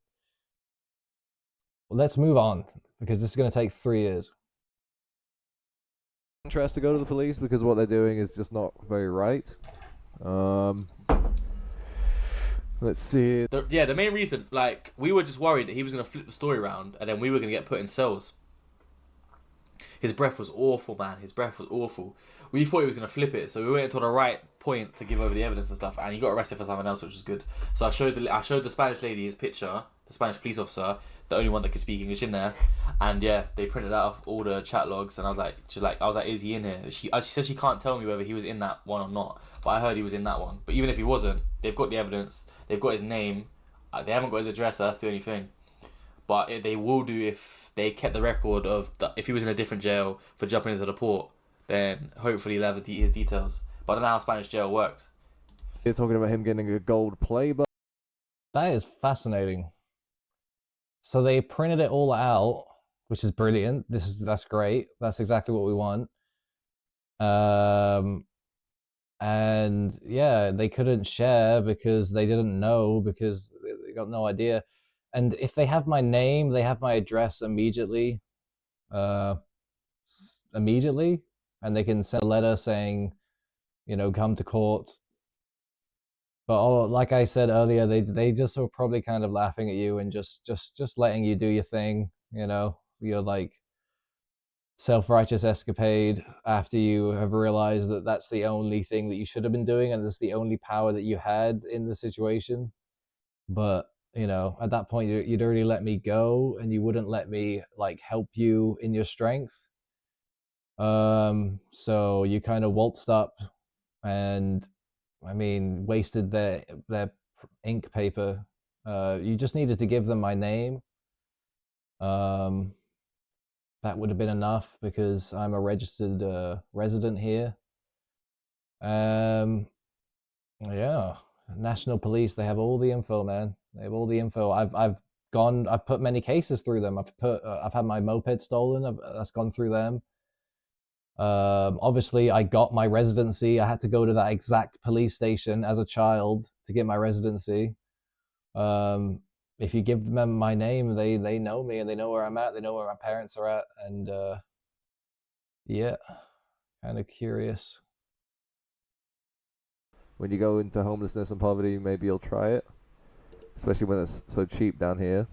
Well, let's move on, because this is going to take 3 years. Interest to go to the police because what they're doing is just not very right. Let's see. The main reason, like, we were just worried that he was going to flip the story around and then we were going to get put in cells. His breath was awful, man. His breath was awful. We thought he was going to flip it, so we waited until the right point to give over the evidence and stuff, and he got arrested for something else, which was good. So I showed the Spanish lady his picture, the Spanish police officer, the only one that could speak English in there, and yeah, they printed out all the chat logs, and I was like, is he in here? She said she can't tell me whether he was in that one or not, but I heard he was in that one. But even if he wasn't, they've got the evidence, they've got his name, they haven't got his address. That's the only thing. But they will do if they kept the record of if he was in a different jail for jumping into the port, then hopefully they'll have his details. But I don't know how Spanish jail works. You're talking about him getting a gold play button. That is fascinating. So they printed it all out, which is brilliant. That's great. That's exactly what we want. And yeah, they couldn't share because they didn't know, because they got no idea. And if they have my name, they have my address immediately. And they can send a letter saying, you know, come to court. But like I said earlier, they just are probably kind of laughing at you and just letting you do your thing, you know. your like self-righteous escapade after you have realized that that's the only thing that you should have been doing and that's the only power that you had in the situation. But at that point you'd already let me go and you wouldn't let me like help you in your strength. So you kind of waltzed up and I mean wasted their ink paper. You just needed to give them my name. um that would have been enough because I'm a registered resident here. Um, yeah, National Police. They have all the info, man. They have all the info. I've put many cases through them. I've had my moped stolen. That's gone through them. Obviously, I got my residency. I had to go to that exact police station as a child to get my residency. Um, if you give them my name, they know me and they know where I'm at. They know where my parents are at, and yeah, kind of curious. When you go into homelessness and poverty, maybe you'll try it, especially when it's so cheap down here.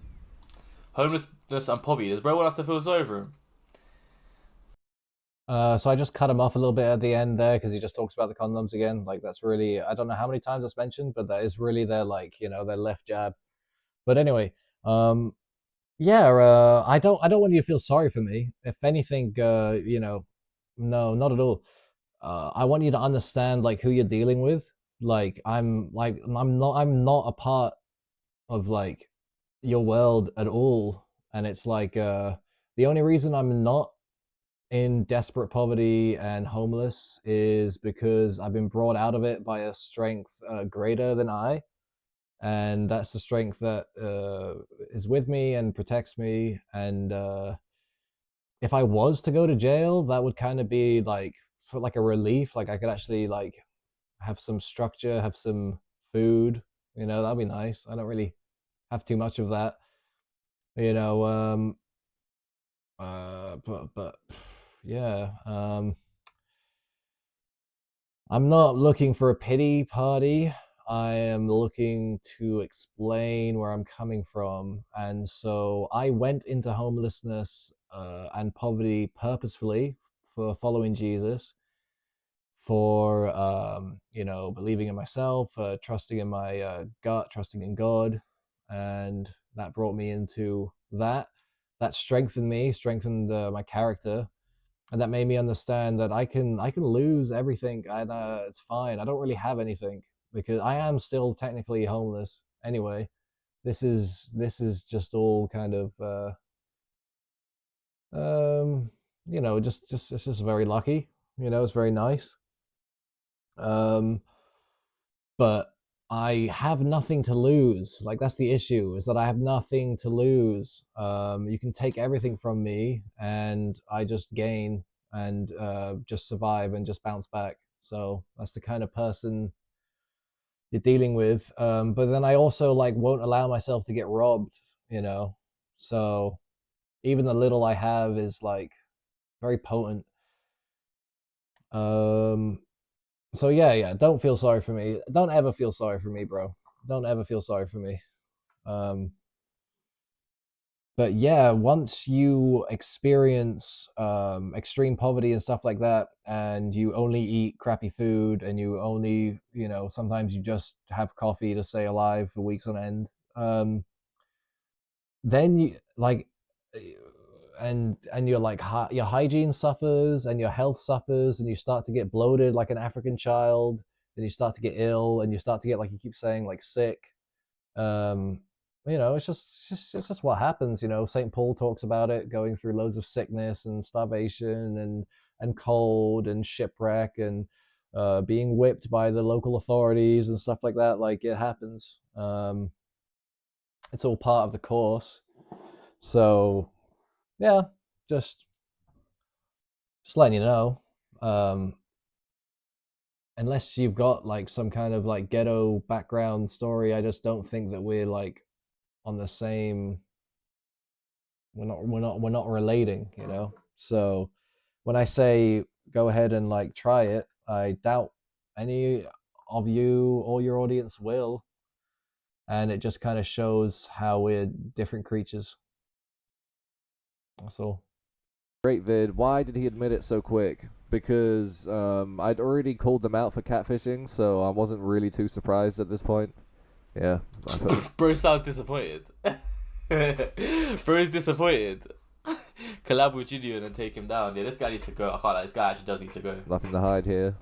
Homelessness and poverty. Does bro want us to feel sorry for him? So I just cut him off a little bit at the end there because he just talks about the condoms again. Like that's really, I don't know how many times it's mentioned, but that is really their like their left jab. But anyway, yeah, I don't want you to feel sorry for me. If anything, no, not at all. I want you to understand like who you're dealing with. I'm not a part of like your world at all, and it's like the only reason I'm not in desperate poverty and homeless is because I've been brought out of it by a strength greater than I, and that's the strength that is with me and protects me. And if I was to go to jail, that would kind of be like for like a relief. Like I could actually like have some structure, have some food. That'd be nice. I don't really have too much of that. You know, but yeah. I'm not looking for a pity party. I am looking to explain where I'm coming from. And so I went into homelessness and poverty purposefully for following Jesus, for, believing in myself, trusting in my gut, trusting in God. And that brought me into that. That strengthened me, strengthened my character, and that made me understand that I can lose everything and it's fine. I don't really have anything because I am still technically homeless anyway. This is just all kind of just it's just very lucky. It's very nice. Um, but I have nothing to lose. Like that's the issue, is that I have nothing to lose. You can take everything from me, and I just gain and just survive and just bounce back. So that's the kind of person you're dealing with. But then I also like won't allow myself to get robbed. You know, so even the little I have is like very potent. Um, so yeah, don't feel sorry for me. Don't ever feel sorry for me, bro. Don't ever feel sorry for me. Um, but yeah, once you experience extreme poverty and stuff like that, and you only eat crappy food, and you only, sometimes you just have coffee to stay alive for weeks on end, then you like, and you're like your hygiene suffers and your health suffers, and you start to get bloated like an African child, and you start to get ill, and you start to get, like you keep saying, like sick. um it's just what happens. St. Paul talks about it, going through loads of sickness and starvation and cold and shipwreck and being whipped by the local authorities and stuff like that. Like it happens. It's all part of the course. So yeah, just letting you know. um Unless you've got like some kind of like ghetto background story, I just don't think that we're like on the same, we're not relating. So when I say go ahead and like try it, I doubt any of you or your audience will, and it just kind of shows how we're different creatures. That's all. Great vid. Why did he admit it so quick? Because I'd already called them out for catfishing, so I wasn't really too surprised at this point. Yeah. Bro sounds disappointed. Bro is disappointed. Collab with Gideon and take him down. Yeah, this guy needs to go. I can't lie, this guy actually does need to go. Nothing to hide here.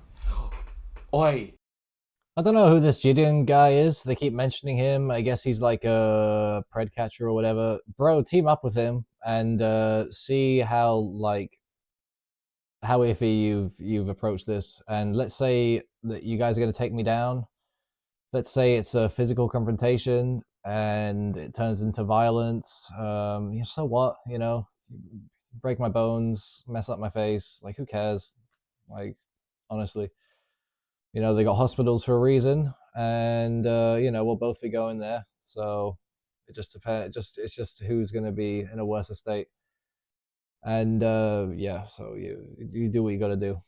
Oi. I don't know who this Gideon guy is. They keep mentioning him. I guess he's like a pred catcher or whatever. Bro, team up with him and see how iffy you've approached this. And let's say that you guys are going to take me down. Let's say it's a physical confrontation and it turns into violence. So what? You know, break my bones, mess up my face. Like, who cares? Like, honestly. You know, they got hospitals for a reason, and we'll both be going there. So it just depends. It's just who's going to be in a worse state. And yeah, so you do what you got to do.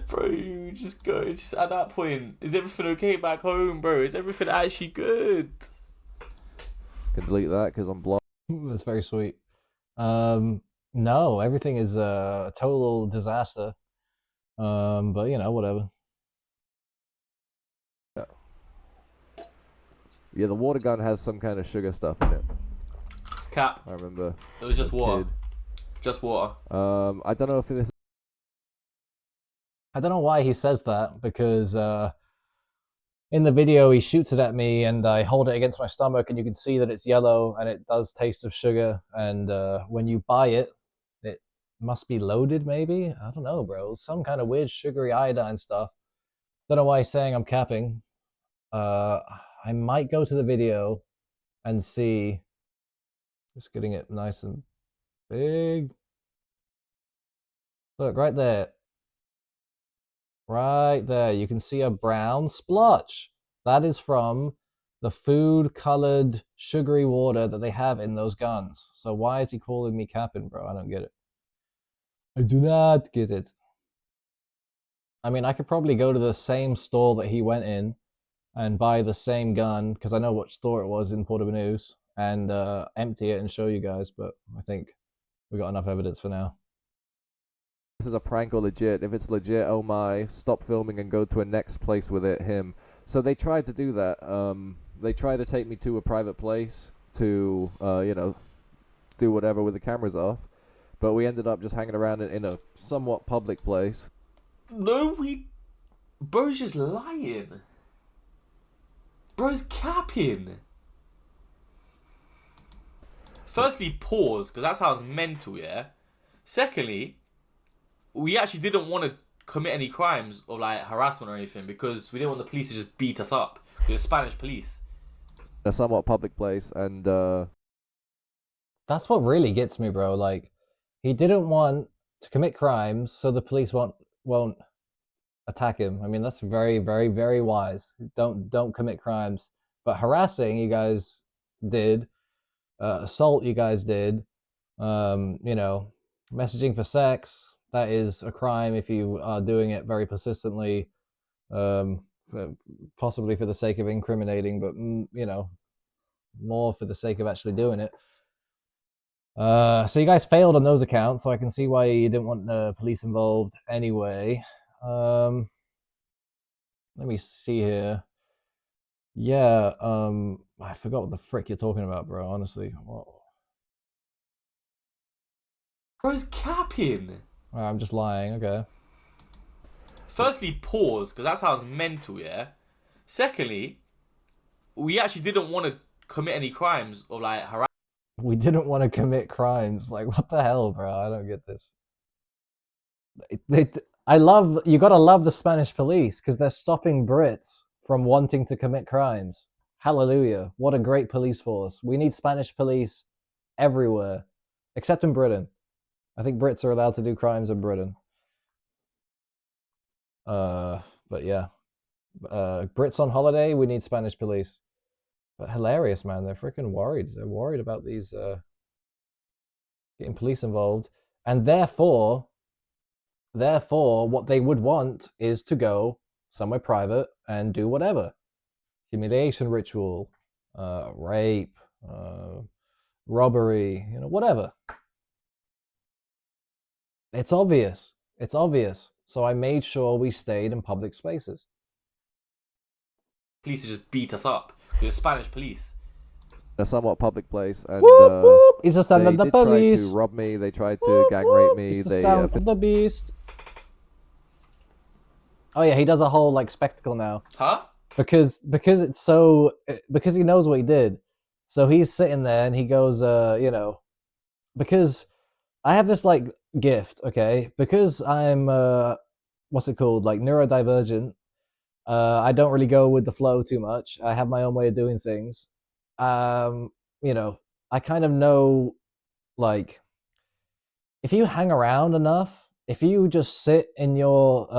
Bro, you just go. Just at that point, is everything okay back home, bro? Is everything actually good? Can delete that because I'm blocked. That's very sweet. No, everything is a total disaster. But whatever. Yeah, the water gun has some kind of sugar stuff in it. Cap. I remember. It was just as a water. kid. Just water. I don't know if this. I don't know why he says that, because in the video he shoots it at me and I hold it against my stomach and you can see that it's yellow and it does taste of sugar, and when you buy it, it must be loaded maybe? I don't know, bro. Some kind of weird sugary iodine stuff. Don't know why he's saying I'm capping. I might go to the video and see. Just getting it nice and big. Look, right there. Right there, you can see a brown splotch. That is from the food-colored sugary water that they have in those guns. So why is he calling me capping, bro? I don't get it. I do not get it. I mean, I could probably go to the same store that he went in and buy the same gun, because I know what store it was in Port of News, and empty it and show you guys, but I think we got enough evidence for now. This is a prank or legit. If it's legit, oh my, stop filming and go to a next place with it, him. So they tried to do that. They tried to take me to a private place to, do whatever with the cameras off. But we ended up just hanging around in a somewhat public place. No, bro's just lying. Bro's capping. Firstly, pause, because that sounds mental, yeah? Secondly, we actually didn't want to commit any crimes or like harassment or anything because we didn't want the police to just beat us up. It was Spanish police. A somewhat public place, and That's what really gets me, bro. Like, he didn't want to commit crimes, so the police won't attack him. I mean, that's very, very, very wise. Don't commit crimes. But harassing, you guys did. Assault, you guys did. Messaging for sex, that is a crime if you are doing it very persistently, possibly for the sake of incriminating, but more for the sake of actually doing it. So you guys failed on those accounts, so I can see why you didn't want the police involved anyway. Let me see here. Yeah, I forgot what the frick you're talking about, bro, honestly. Whoa. Bro's capping. I'm just lying, okay. Firstly, pause, because that sounds mental, yeah? Secondly, we actually didn't want to commit any crimes or like harass. We didn't want to commit crimes. Like, what the hell, bro? I don't get this. You gotta love the Spanish police because they're stopping Brits from wanting to commit crimes. Hallelujah. What a great police force. We need Spanish police everywhere, except in Britain. I think Brits are allowed to do crimes in Britain. But yeah. Brits on holiday, we need Spanish police. But hilarious, man. They're freaking worried. They're worried about these getting police involved. And therefore, what they would want is to go somewhere private and do whatever. Humiliation ritual, rape, robbery, whatever. It's obvious. It's obvious. So I made sure we stayed in public spaces. Police just beat us up. It's Spanish police. A somewhat public place, and Whoop, whoop. It's the sound they of the did try police. to rob me. They tried to Whoop, gang rape whoop. me. It's the They sound of the beast. Oh yeah, he does a whole like spectacle now. Huh? Because it's so because he knows what he did. So he's sitting there and he goes, because I have this like gift, okay? Because I'm what's it called? Like neurodivergent. I don't really go with the flow too much. I have my own way of doing things. Um, I kind of know like if you hang around enough, if you just sit in your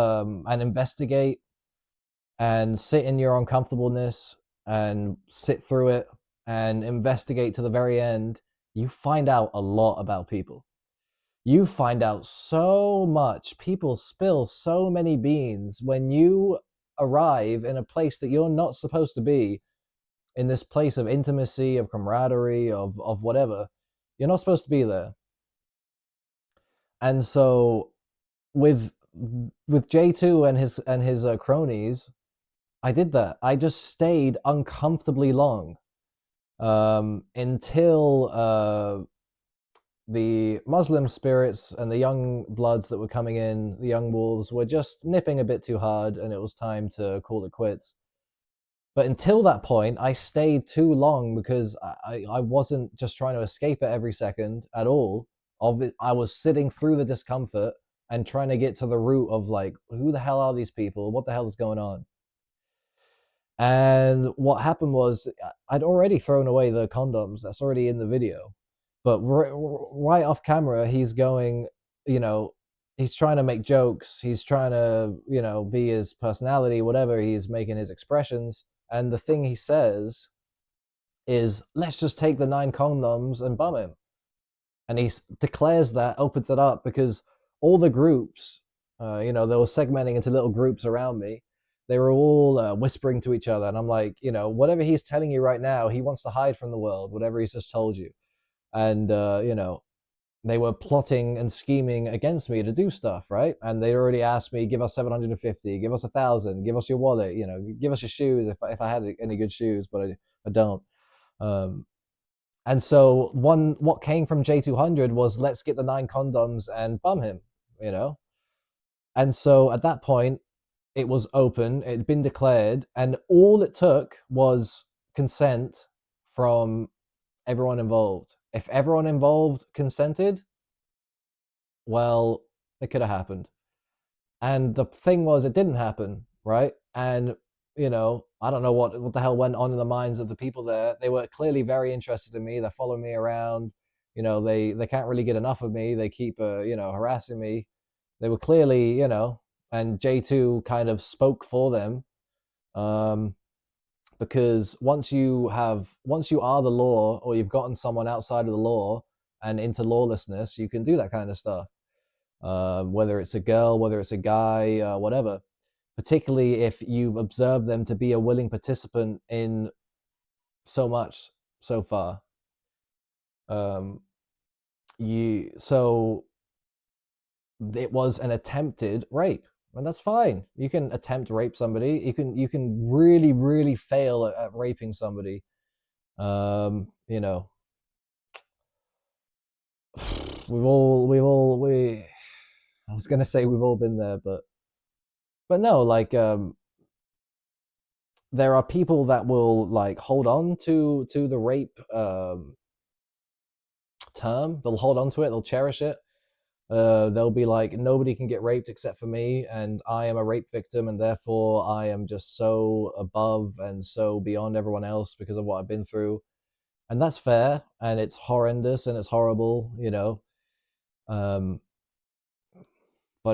and investigate and sit in your uncomfortableness and sit through it and investigate to the very end, you find out a lot about people. You find out so much. People spill so many beans when you arrive in a place that you're not supposed to be, in this place of intimacy, of camaraderie, of whatever. You're not supposed to be there. And so with J2 and his cronies, I did that. I just stayed uncomfortably long until the Muslim spirits and the young bloods that were coming in, the young wolves, were just nipping a bit too hard, and it was time to call it quits. But until that point, I stayed too long because I wasn't just trying to escape it every second at all. I was sitting through the discomfort and trying to get to the root of like, who the hell are these people? What the hell is going on? And what happened was I'd already thrown away the condoms. That's already in the video. But right off camera, he's going, he's trying to make jokes. He's trying to, be his personality, whatever. He's making his expressions. And the thing he says is, let's just take the 9 condoms and bum him. And he declares that, opens it up, because all the groups, they were segmenting into little groups around me. They were all whispering to each other. And I'm like, whatever he's telling you right now, he wants to hide from the world, whatever he's just told you. And, they were plotting and scheming against me to do stuff, right? And they already asked me, give us 750, give us 1,000, give us your wallet, give us your shoes if I had any good shoes, but I don't. And so what came from J200 was, let's get the 9 condoms and bum him, And so at that point, it was open, it had been declared, and all it took was consent from everyone involved. If everyone involved consented, well, it could have happened. And the thing was, it didn't happen, right? And, I don't know what the hell went on in the minds of the people there. They were clearly very interested in me. They're following me around. They can't really get enough of me. They keep, harassing me. They were clearly, and J2 kind of spoke for them. Because once you are the law, or you've gotten someone outside of the law and into lawlessness, you can do that kind of stuff. Whether it's a girl, whether it's a guy, whatever. Particularly if you've observed them to be a willing participant in so much so far. So it was an attempted rape. And that's fine. You can attempt to rape somebody. You can really, really fail at raping somebody. I was gonna say we've all been there, but no, like there are people that will like hold on to the rape term. They'll hold on to it. They'll cherish it. They'll be like, nobody can get raped except for me, and I am a rape victim, and therefore I am just so above and so beyond everyone else because of what I've been through. And that's fair, and it's horrendous and it's horrible, but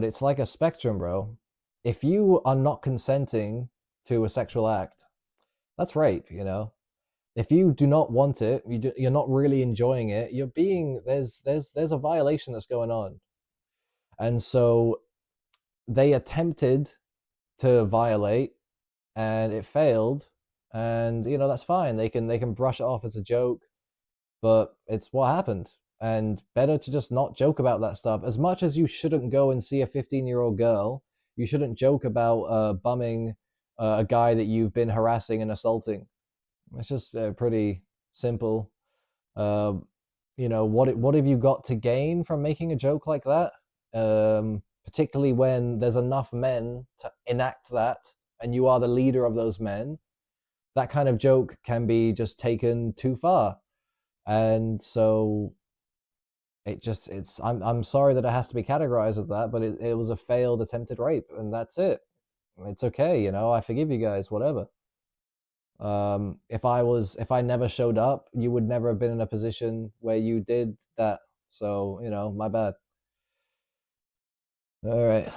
it's like a spectrum, bro. If you are not consenting to a sexual act, that's rape, If you do not want it, you're not really enjoying it, there's a violation that's going on. And so they attempted to violate, and it failed, and that's fine. They can brush it off as a joke. but it's what happened. And better to just not joke about that stuff. As much as you shouldn't go and see a 15-year-old girl, you shouldn't joke about bumming a guy that you've been harassing and assaulting. It's just pretty simple. You know, what have you got to gain from making a joke like that? Particularly when there's enough men to enact that, and you are the leader of those men. That kind of joke can be just taken too far, and so I'm sorry that it has to be categorized as that, but it was a failed attempted rape, and that's it. It's okay, you know. I forgive you guys, whatever. If I never showed up, you would never have been in a position where you did that. So, you know, my bad. All right.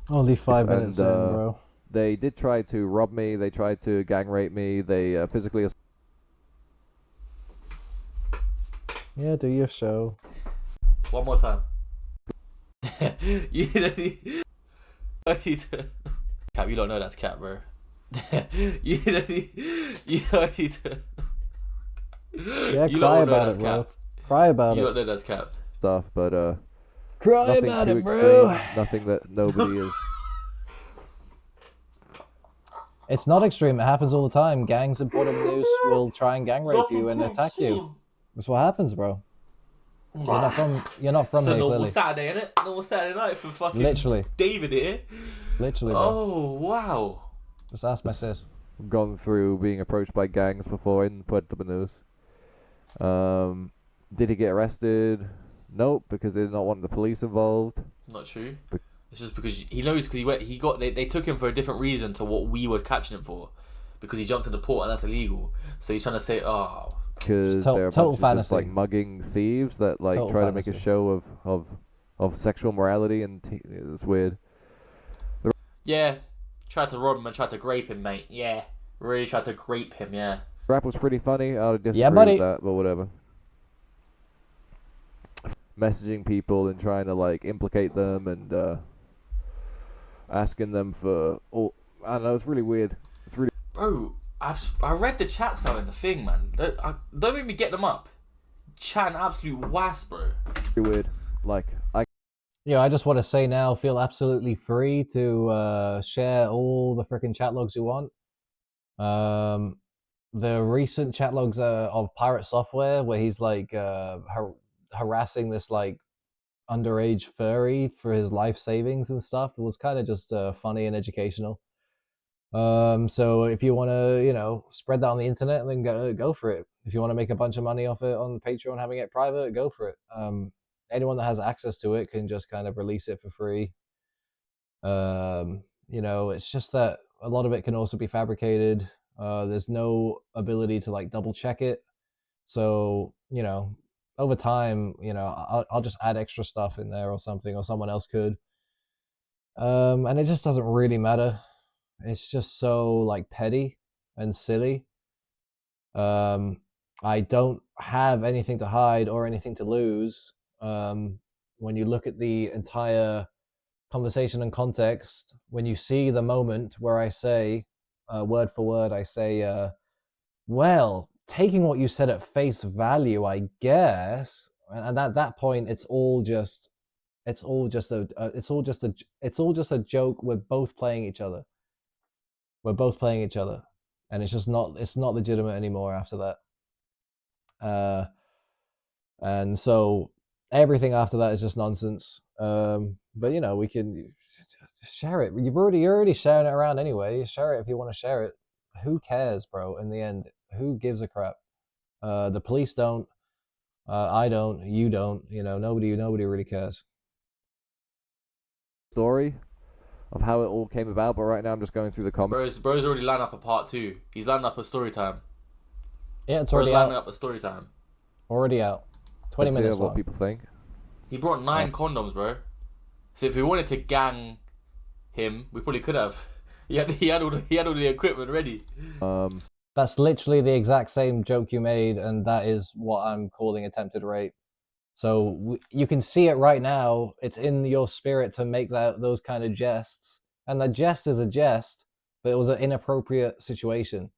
Only 5 minutes in, bro. They did try to rob me. They tried to gang rape me. They physically. Yeah, do your show. One more time. You don't need to. Cap, you don't know that's Cap, bro. You don't need to. Yeah, cry about it, bro. Cry about it. You don't know that's Cap. Stuff, but cry nothing about too it, bro. extreme. Nothing that nobody is. It's not extreme. It happens all the time. Gangs in Port of News will try and gang rape you and attack you. That's what happens, bro. You're not from here, normal clearly. Saturday, innit? Normal Saturday night for fucking Literally. David here. Literally, bro. Oh, wow. Just ask my sis. Gone through being approached by gangs before in Puerto Banús. Did he get arrested? Nope, because they did not want the police involved. Not true. It's just because he knows, because they took him for a different reason to what we were catching him for, because he jumped in the port and that's illegal. So he's trying to say, oh, because they're a bunch of just like mugging thieves that like try to make a show of sexual morality, and it's weird. Yeah, tried to rob him and tried to grape him, mate. Yeah, really tried to grape him. Yeah. Rap was pretty funny. I would disagree with that, but whatever. Messaging people and trying to like implicate them and asking them for all. I don't know. It's really weird. It's really. Bro, I read the chats out in the thing, man. Don't make me get them up. Chatting absolute wasp, bro. Really weird. Like I just want to say now, feel absolutely free to share all the freaking chat logs you want. The recent chat logs of Pirate Software, where he's like harassing this like underage furry for his life savings and stuff, it was kind of just funny and educational. So if you want to, spread that on the internet, then go for it. If you want to make a bunch of money off it on Patreon, having it private, go for it. Anyone that has access to it can just kind of release it for free. It's just that a lot of it can also be fabricated. There's no ability to like double check it. So, over time, I'll just add extra stuff in there or something, or someone else could. And it just doesn't really matter. It's just so like petty and silly. I don't have anything to hide or anything to lose. When you look at the entire conversation and context, when you see the moment where I say, word for word, I say, well, taking what you said at face value, I guess, and at that point, it's all just a joke. We're both playing each other. And it's not legitimate anymore after that. And so everything after that is just nonsense. But we can share it. You're already sharing it around anyway. Share it if you want to share it. Who cares, bro? In the end, who gives a crap? The police don't. I don't. You don't. Nobody really cares. Story of how it all came about, but right now I'm just going through the comments. Bro's already lined up a part 2. He's lined up a story time. Yeah, it's already out. Lining up a story time. Already out. 20 Let's minutes hear what long. people think. He brought 9 condoms, bro. So if we wanted to gang him, we probably could have. He had all the equipment ready. That's literally the exact same joke you made, and that is what I'm calling attempted rape. So you can see it right now. It's in your spirit to make those kind of jests, and the jest is a jest, but it was an inappropriate situation.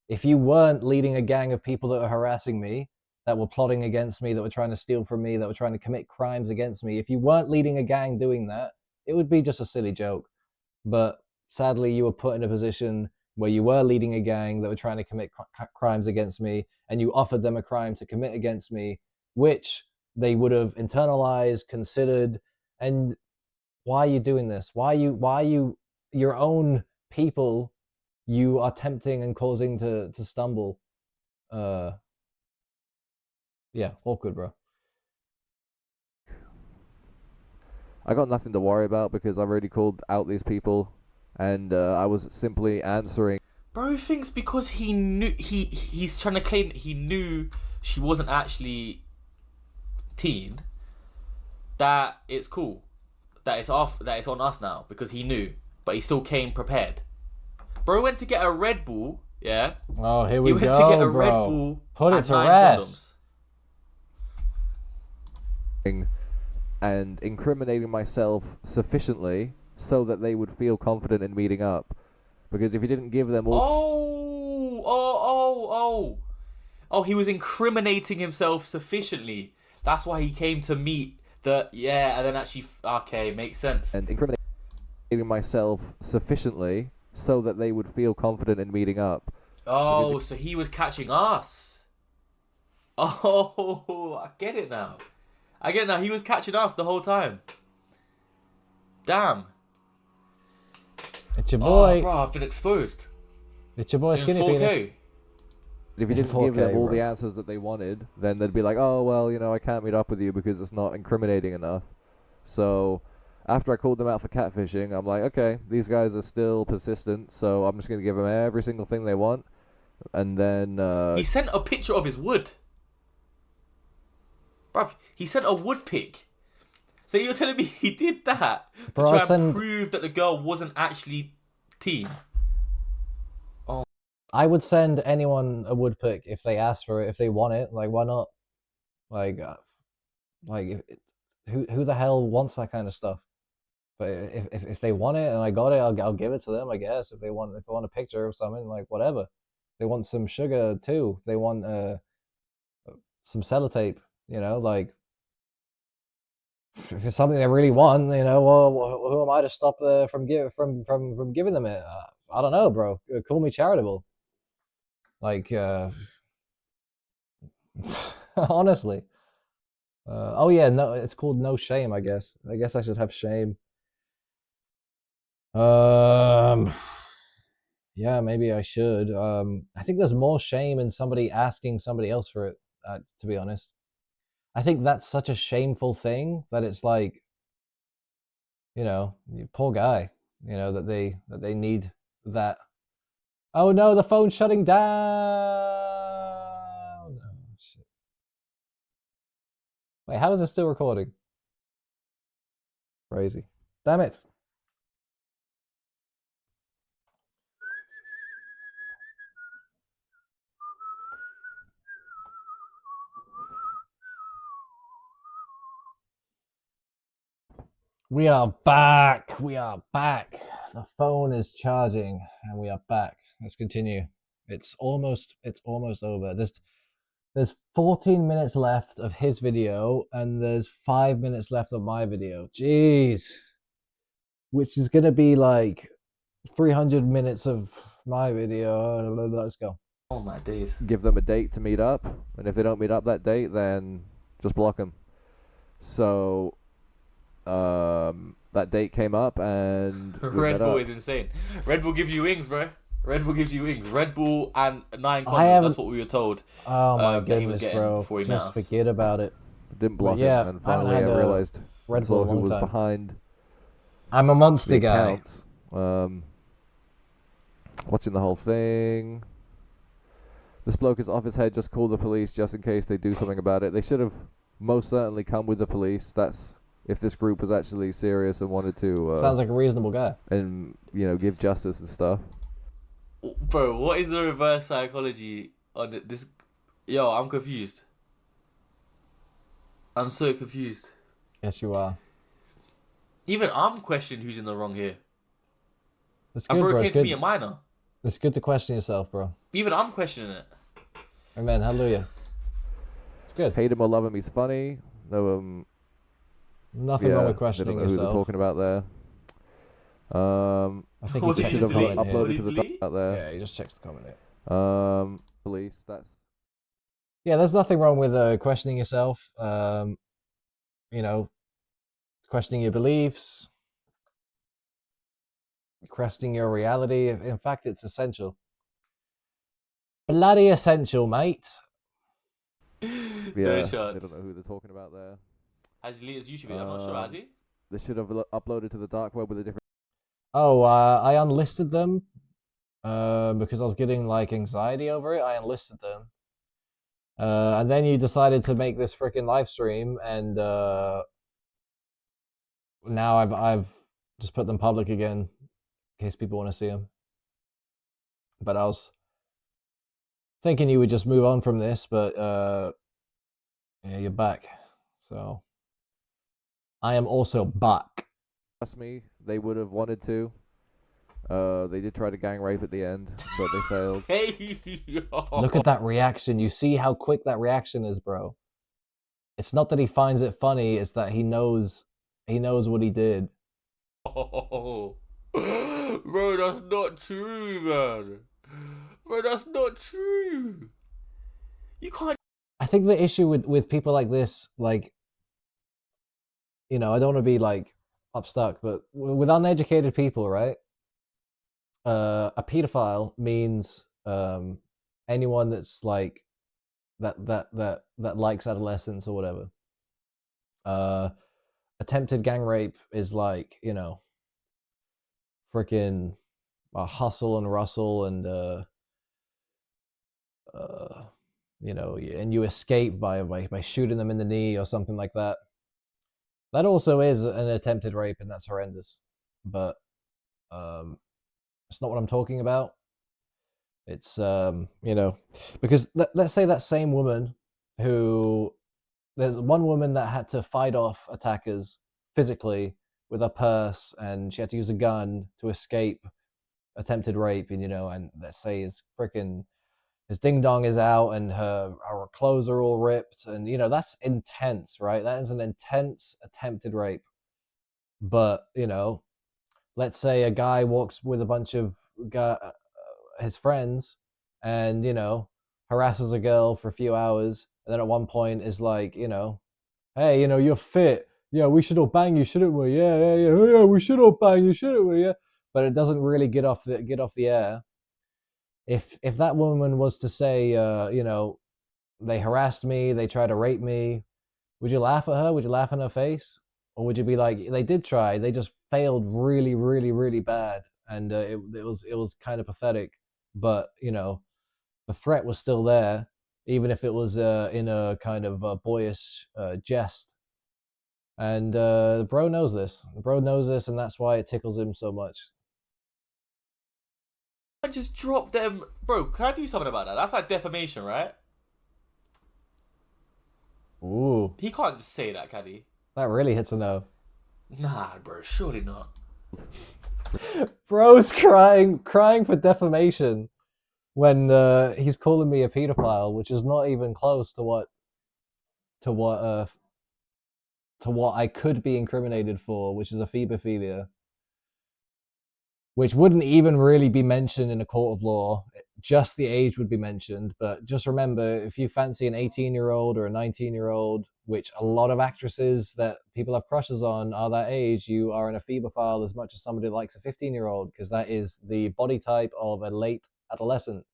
If you weren't leading a gang of people that were harassing me, that were plotting against me, that were trying to steal from me, that were trying to commit crimes against me, if you weren't leading a gang doing that, it would be just a silly joke. But sadly, you were put in a position where you were leading a gang that were trying to commit crimes against me, and you offered them a crime to commit against me, which they would have internalized, considered. And why are you doing this? Why are you your own people you are tempting and causing to stumble? Yeah, awkward, bro. I got nothing to worry about because I've already called out these people, and I was simply answering. Bro thinks because he knew he's trying to claim that he knew she wasn't actually teen, that it's cool, that it's on us now because he knew, but he still came prepared. Bro went to get a Red Bull, yeah. Oh, here we go, He went to get a bro. Red Bull. Put it and to 9 rest. And incriminating myself sufficiently so that they would feel confident in meeting up. Because if you didn't give them all... Oh, he was incriminating himself sufficiently. That's why he came to meet and then actually... Okay, makes sense. And incriminating myself sufficiently so that they would feel confident in meeting up. Oh, so he was catching us. Oh, I get it now. He was catching us the whole time. Damn. It's your boy. Oh, bro, I've been exposed. It's your boy, In Skinny 4K. Penis. If you didn't 4K, give them all bro. the answers that they wanted, then they'd be like, oh, well, I can't meet up with you because it's not incriminating enough. So after I called them out for catfishing, I'm like, okay, these guys are still persistent, so I'm just going to give them every single thing they want. And then... He sent a picture of his wood. Bruv, he sent a wood pic. So you're telling me he did that to try and prove that the girl wasn't actually teen? Oh. I would send anyone a wood pic if they ask for it, if they want it. Like, why not? Who the hell wants that kind of stuff? But if they want it and I got it, I'll give it to them, I guess. If they want a picture of something, like, whatever. They want some sugar too. If they want some sellotape, like, if it's something they really want, well, who am I to stop from giving them it? I don't know, bro. Call me charitable. Like, honestly. Oh yeah, no, it's called no shame, I guess. I guess I should have shame. Yeah, maybe I should. I think there's more shame in somebody asking somebody else for it, to be honest. I think that's such a shameful thing that it's like, poor guy, that they need that. Oh no, the phone's shutting down. Oh, shit. Wait, how is it still recording? Crazy. Damn it. We are back. We are back. The phone is charging and we are back. Let's continue. It's almost over. There's 14 minutes left of his video and there's 5 minutes left of my video. Jeez. Which is going to be like 300 minutes of my video. Let's go. Oh my days. Give them a date to meet up, and if they don't meet up that date, then just block them. So that date came up and Red Bull is insane. Red Bull gives you wings, bro. Red Bull gives you wings. Red Bull and 9 condoms, that's what we were told. Oh my goodness, bro. Just forget about it. Didn't block it, and finally I realized Red Bull who was behind. I'm a monster guy. Accounts. Watching the whole thing. This bloke is off his head. Just call the police just in case they do something about it. They should have most certainly come with the police. That's if this group was actually serious and wanted to. Sounds like a reasonable guy. And give justice and stuff. Bro, what is the reverse psychology on this? Yo, I'm confused. I'm so confused. Yes, you are. Even I'm questioning who's in the wrong here. It's And good, bro bro. came It's to me a good. minor. It's good to question yourself, bro. Even I'm questioning it. Amen. Hallelujah. It's good. Hate him or love him, he's funny. No, Nothing wrong with they don't questioning know who they're yourself. talking about there. I think What he did checks he the just comment delete? here. What Uploaded did to he the delete? out there. Yeah, he just checks the comment here. Police. That's Yeah, there's nothing wrong with questioning yourself. You know, questioning your beliefs, questioning your reality. In fact, it's essential. Bloody essential, mate. No they chance. don't know who they're talking about there. Has he deleted his YouTube video? I'm not sure, has he? They should have uploaded to the dark web with a different. Oh, I unlisted them because I was getting like anxiety over it. I unlisted them. And then you decided to make this freaking live stream, and now I've just put them public again in case people want to see them. But I was thinking you would just move on from this, but yeah, you're back. So I am also back. Trust me, they would have wanted to. They did try to gang rape at the end, but they failed. Hey, yo. Look at that reaction. You see how quick that reaction is, bro. It's not that he finds it funny, it's that he knows what he did. Oh. Bro, that's not true, man. Bro, that's not true. You can't. I think the issue with people like this, like, you know, I don't want to be like upstuck, but with uneducated people, right? A pedophile means anyone that's like that likes adolescence or whatever. Attempted gang rape is like, you know, freaking hustle and rustle and you know, and you escape by shooting them in the knee or something like that. That also is an attempted rape, and that's horrendous. But it's not what I'm talking about. It's you know, because let's say that same woman who, there's one woman that had to fight off attackers physically with a purse, and she had to use a gun to escape attempted rape, and you know, and let's say his ding dong is out and her clothes are all ripped, and you know, that's intense, right? That is an intense attempted rape. But you know, let's say a guy walks with a bunch of his friends, and you know, harasses a girl for a few hours, and then at one point is like, you know, hey, you know, you're fit, yeah, we should all bang you, shouldn't we? Yeah, we should all bang you, shouldn't we? Yeah, but it doesn't really get off the air. If that woman was to say, you know, they harassed me, they tried to rape me, would you laugh at her? Would you laugh in her face? Or would you be like, they did try, they just failed really, really, really bad, and it was kind of pathetic, but you know, the threat was still there, even if it was in a kind of boyish jest. And the bro knows this. The bro knows this, and that's why it tickles him so much. I just drop them. Bro, can I do something about that? That's like defamation, right? Ooh, He can't just say that, can he? that really hits a nerve. Nah, bro, surely not. Bro's crying for defamation when he's calling me a pedophile, which is not even close to what I could be incriminated for, which is a phobophilia, which wouldn't even really be mentioned in a court of law. Just the age would be mentioned. But just remember, if you fancy an 18-year-old or a 19-year-old, which a lot of actresses that people have crushes on are that age, you are in a phebophile as much as somebody that likes a 15-year-old, because that is the body type of a late adolescent.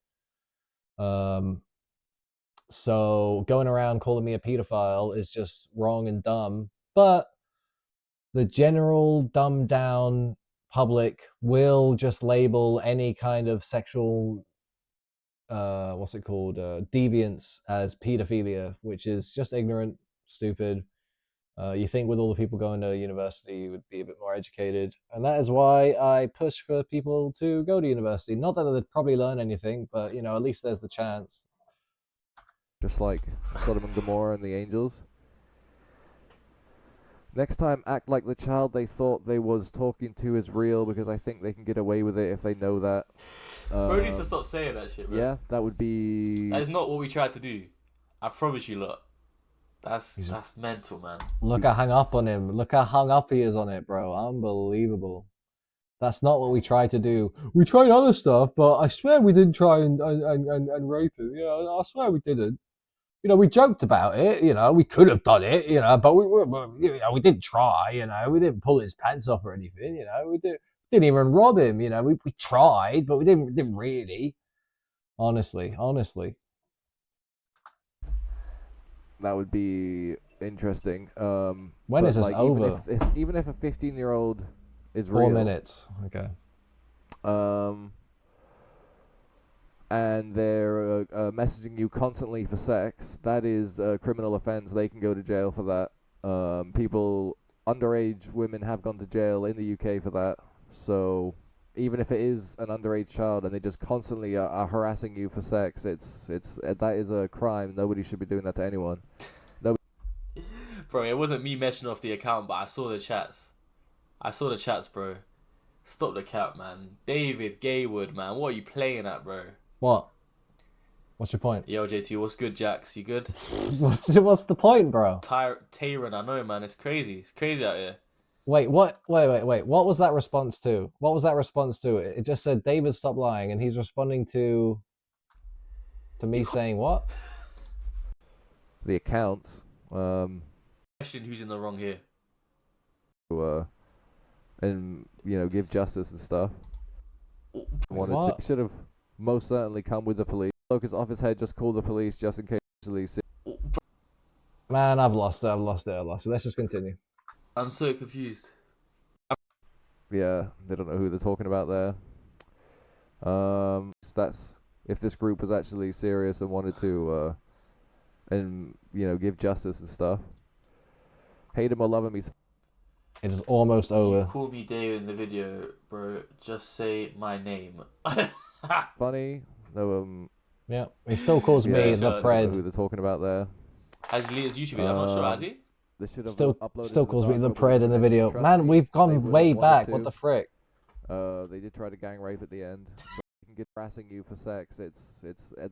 So going around calling me a pedophile is just wrong and dumb. But the general dumbed down public will just label any kind of sexual what's it called, deviance as pedophilia, which is just ignorant, stupid. You think with all the people going to university you would be a bit more educated, and that is why I push for people to go to university. Not that they'd probably learn anything, but you know, at least there's the chance. Just like Sodom and Gomorrah and the angels. Next time, act like the child they thought they was talking to is real, because I think they can get away with it if they know that. Bro needs to stop saying that shit, bro. Yeah, that would be... That is not what we tried to do. I promise you, look. That's mental, man. Look how hung up on him. Look how hung up he is on it, bro. Unbelievable. That's not what we tried to do. We tried other stuff, but I swear we didn't try and rape him. Yeah, I swear we didn't. You know, we joked about it. You know, we could have done it. You know, but we didn't try. You know, we didn't pull his pants off or anything. You know, we didn't even rob him. You know, we tried, but we didn't really. Honestly. That would be interesting. When is this over? Even if a 15-year-old is 4 real, minutes. Okay. and they're messaging you constantly for sex, that is a criminal offense. They can go to jail for that. Underage women have gone to jail in the UK for that. So even if it is an underage child and they just constantly are harassing you for sex, that is a crime. Nobody should be doing that to anyone. Bro, it wasn't me meshing off the account, but I saw the chats. Bro. Stop the cap, man. David Gaywood, man. What are you playing at, bro? What? What's your point? Yo, J2, what's good, Jax? You good? What's the point, bro? Tyron, I know, man. It's crazy. It's crazy out here. Wait, what? Wait. What was that response to? It just said, David, stop lying, and he's responding to me saying what? The accounts. Question: who's in the wrong here? And give justice and stuff. What? Should have most certainly come with the police. Focus off his head. Just call the police just in case. Man, I've lost it. Let's just continue. I'm so confused. Yeah, they don't know who they're talking about there. That's if this group was actually serious and wanted to, give justice and stuff. Hate him or love him, It is almost over. You call me David in the video, bro. Just say my name. funny. No, Yeah, he still calls me the Know pred. who they're talking about there. Has he his YouTube video? I'm not sure. Has he? They should have Still uploaded calls me the dark web pred in the video. trust Man, me, we've they gone would've way wanted back. to. What the frick? They did try to gang rape at the end. But they can get harassing you for sex.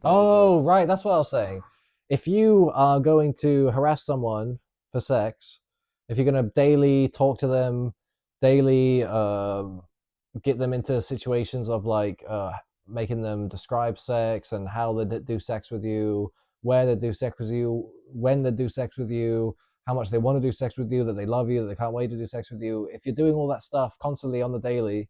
Oh, right. That's what I was saying. If you are going to harass someone for sex, if you're going to daily talk to them, daily get them into situations of like making them describe sex and how they do sex with you, where they do sex with you, when they do sex with you, how much they want to do sex with you, that they love you, that they can't wait to do sex with you. If you're doing all that stuff constantly on the daily,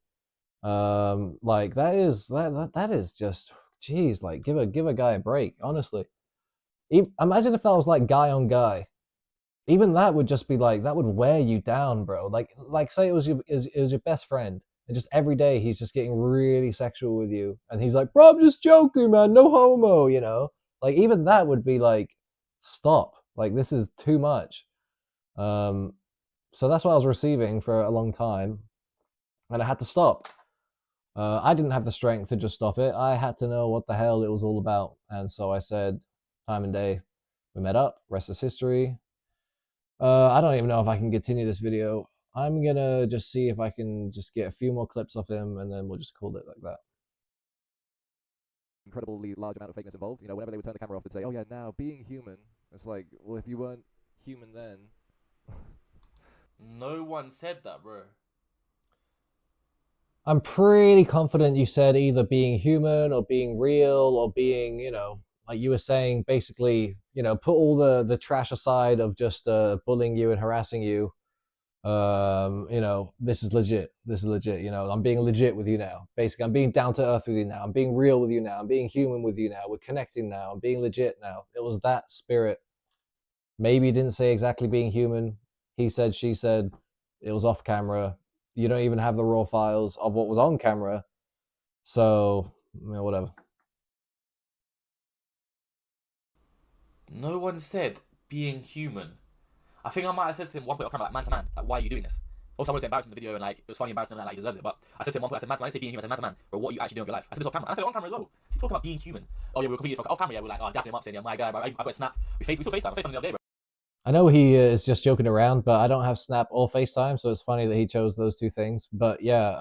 like that is just, geez, like give a guy a break, honestly. Imagine if that was like guy on guy. Even that would just be like, that would wear you down, bro. Like say it was your best friend, and just every day he's just getting really sexual with you, and he's like, bro, I'm just joking, man, no homo, like even that would be like, stop, like this is too much. So that's what I was receiving for a long time, and I had to stop. I didn't have the strength to just stop it. I had to know what the hell it was all about, and so I said, time and day. We met up. Rest is history. I don't even know if I can continue this video. I'm gonna just see if I can just get a few more clips of him, and then we'll just call it like that. Incredibly large amount of fakeness involved. Whenever they would turn the camera off, they'd say, "Oh yeah, now being human." It's like, well, if you weren't human then. No one said that, bro. I'm pretty confident you said either being human or being real or being, like you were saying, basically, put all the trash aside of just bullying you and harassing you. This is legit. I'm being legit with you now. Basically, I'm being down to earth with you now. I'm being real with you now. I'm being human with you now. We're connecting now. I'm being legit now. It was that spirit. Maybe he didn't say exactly being human. He said, she said. It was off camera. You don't even have the raw files of what was on camera. So, whatever. No one said being human. I think I might have said to him one point off camera, like, man to man, like, why are you doing this? Also, I wanted to embarrass him in the video, and like, it was funny embarrassing him, and like, he deserves it. But I said to him one point, I said, man to man, I didn't say being human, I said man to man, bro, what are you actually doing with your life? I said this off camera, and I said it on camera as well. He's talking about being human. Oh yeah, we were completely off camera, yeah, we're like, oh, dapping him up, saying, yeah, my guy, bro, I got a snap. We still FaceTime the other day, bro. I know he is just joking around, but I don't have Snap or FaceTime, so it's funny that he chose those two things. But yeah,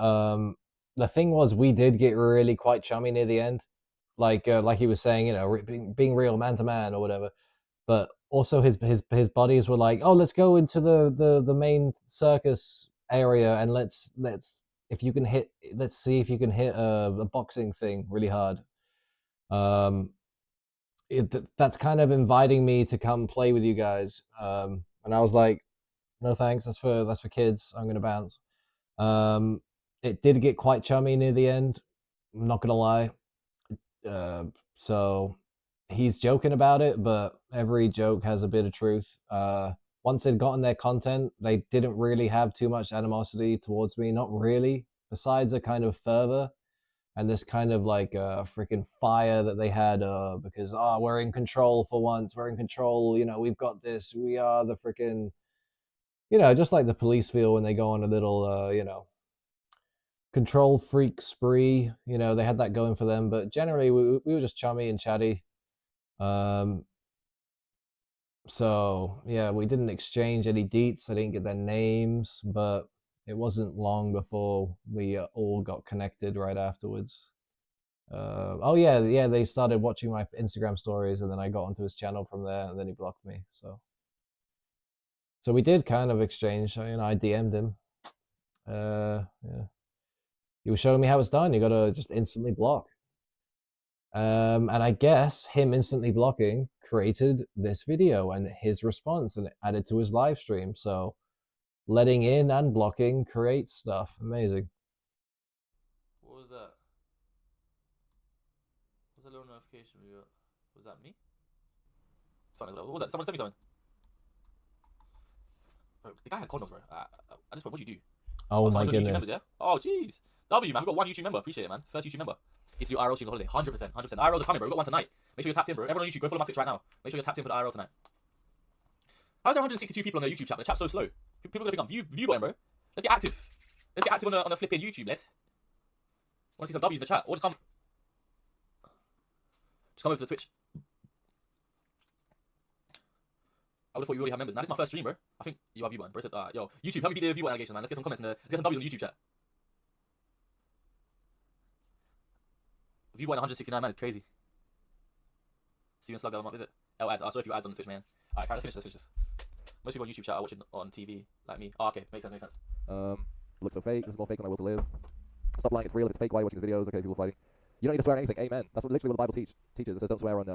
the thing was, we did get really quite chummy near the end, like he was saying, you know, being real man to man or whatever. But also his buddies were like, oh, let's go into the main circus area and let's if you can hit, let's see if you can hit a boxing thing really hard. Um, that's kind of inviting me to come play with you guys. And I was like, no thanks, that's for kids. I'm gonna bounce. It did get quite chummy near the end. I'm not gonna lie. So he's joking about it, but every joke has a bit of truth. Once they'd gotten their content, they didn't really have too much animosity towards me. Not really. Besides a kind of fervor and this kind of like freaking fire that they had because we're in control for once, we're in control, you know, we've got this, we are the freaking, you know, just like the police feel when they go on a little you know, control freak spree, you know, they had that going for them. But generally we were just chummy and chatty. So yeah, we didn't exchange any deets, I didn't get their names, but it wasn't long before we all got connected right afterwards. Oh yeah, they started watching my Instagram stories, and then I got onto his channel from there, and then he blocked me. So we did kind of exchange. You know, I DM'd him. Yeah, he was showing me how it's done. You gotta just instantly block. And I guess him instantly blocking created this video and his response, and added to his live stream. So letting in and blocking creates stuff. Amazing. What was that? What was that little notification we got? Was that me? What was that? Someone sent me something. Bro, the guy had condoms, bro. At this point, what do you do? Oh my YouTube goodness. members, yeah? Oh jeez. W, man. We got one YouTube member. Appreciate it, man. First YouTube member. It's your IRL streams on holiday. 100%. 100%. IRLs are coming, bro. We got one tonight. Make sure you're tapped in, bro. Everyone on YouTube, go follow my Twitch right now. Make sure you're tapped in for the IRL tonight. How's there 162 people on their YouTube chat? The chat's so slow. People gonna think I'm view button, bro. Let's get active. Let's get active on the flipping YouTube, lad. Wanna see some W's in the chat? Or just come over to the Twitch. I would have thought you already have members. Now, this is my first stream, bro. I think you have view button, bro. Yo, YouTube, help me beat the view button allegation, man. Let's get some comments let's get some W's on the YouTube chat. View button 169, man, is crazy. See you in Slug that month, is it? I'll add. I'll show a few ads on the Twitch, man. Alright, let's finish this. Most people on YouTube chat are watching on TV, like me. Oh, okay, makes sense. Looks so fake. This is more fake than my will to live. Stop lying. It's real. If it's fake, why are you watching his videos? Okay, people fighting. You don't need to swear on anything. Amen. That's literally what the Bible teaches. It says don't swear on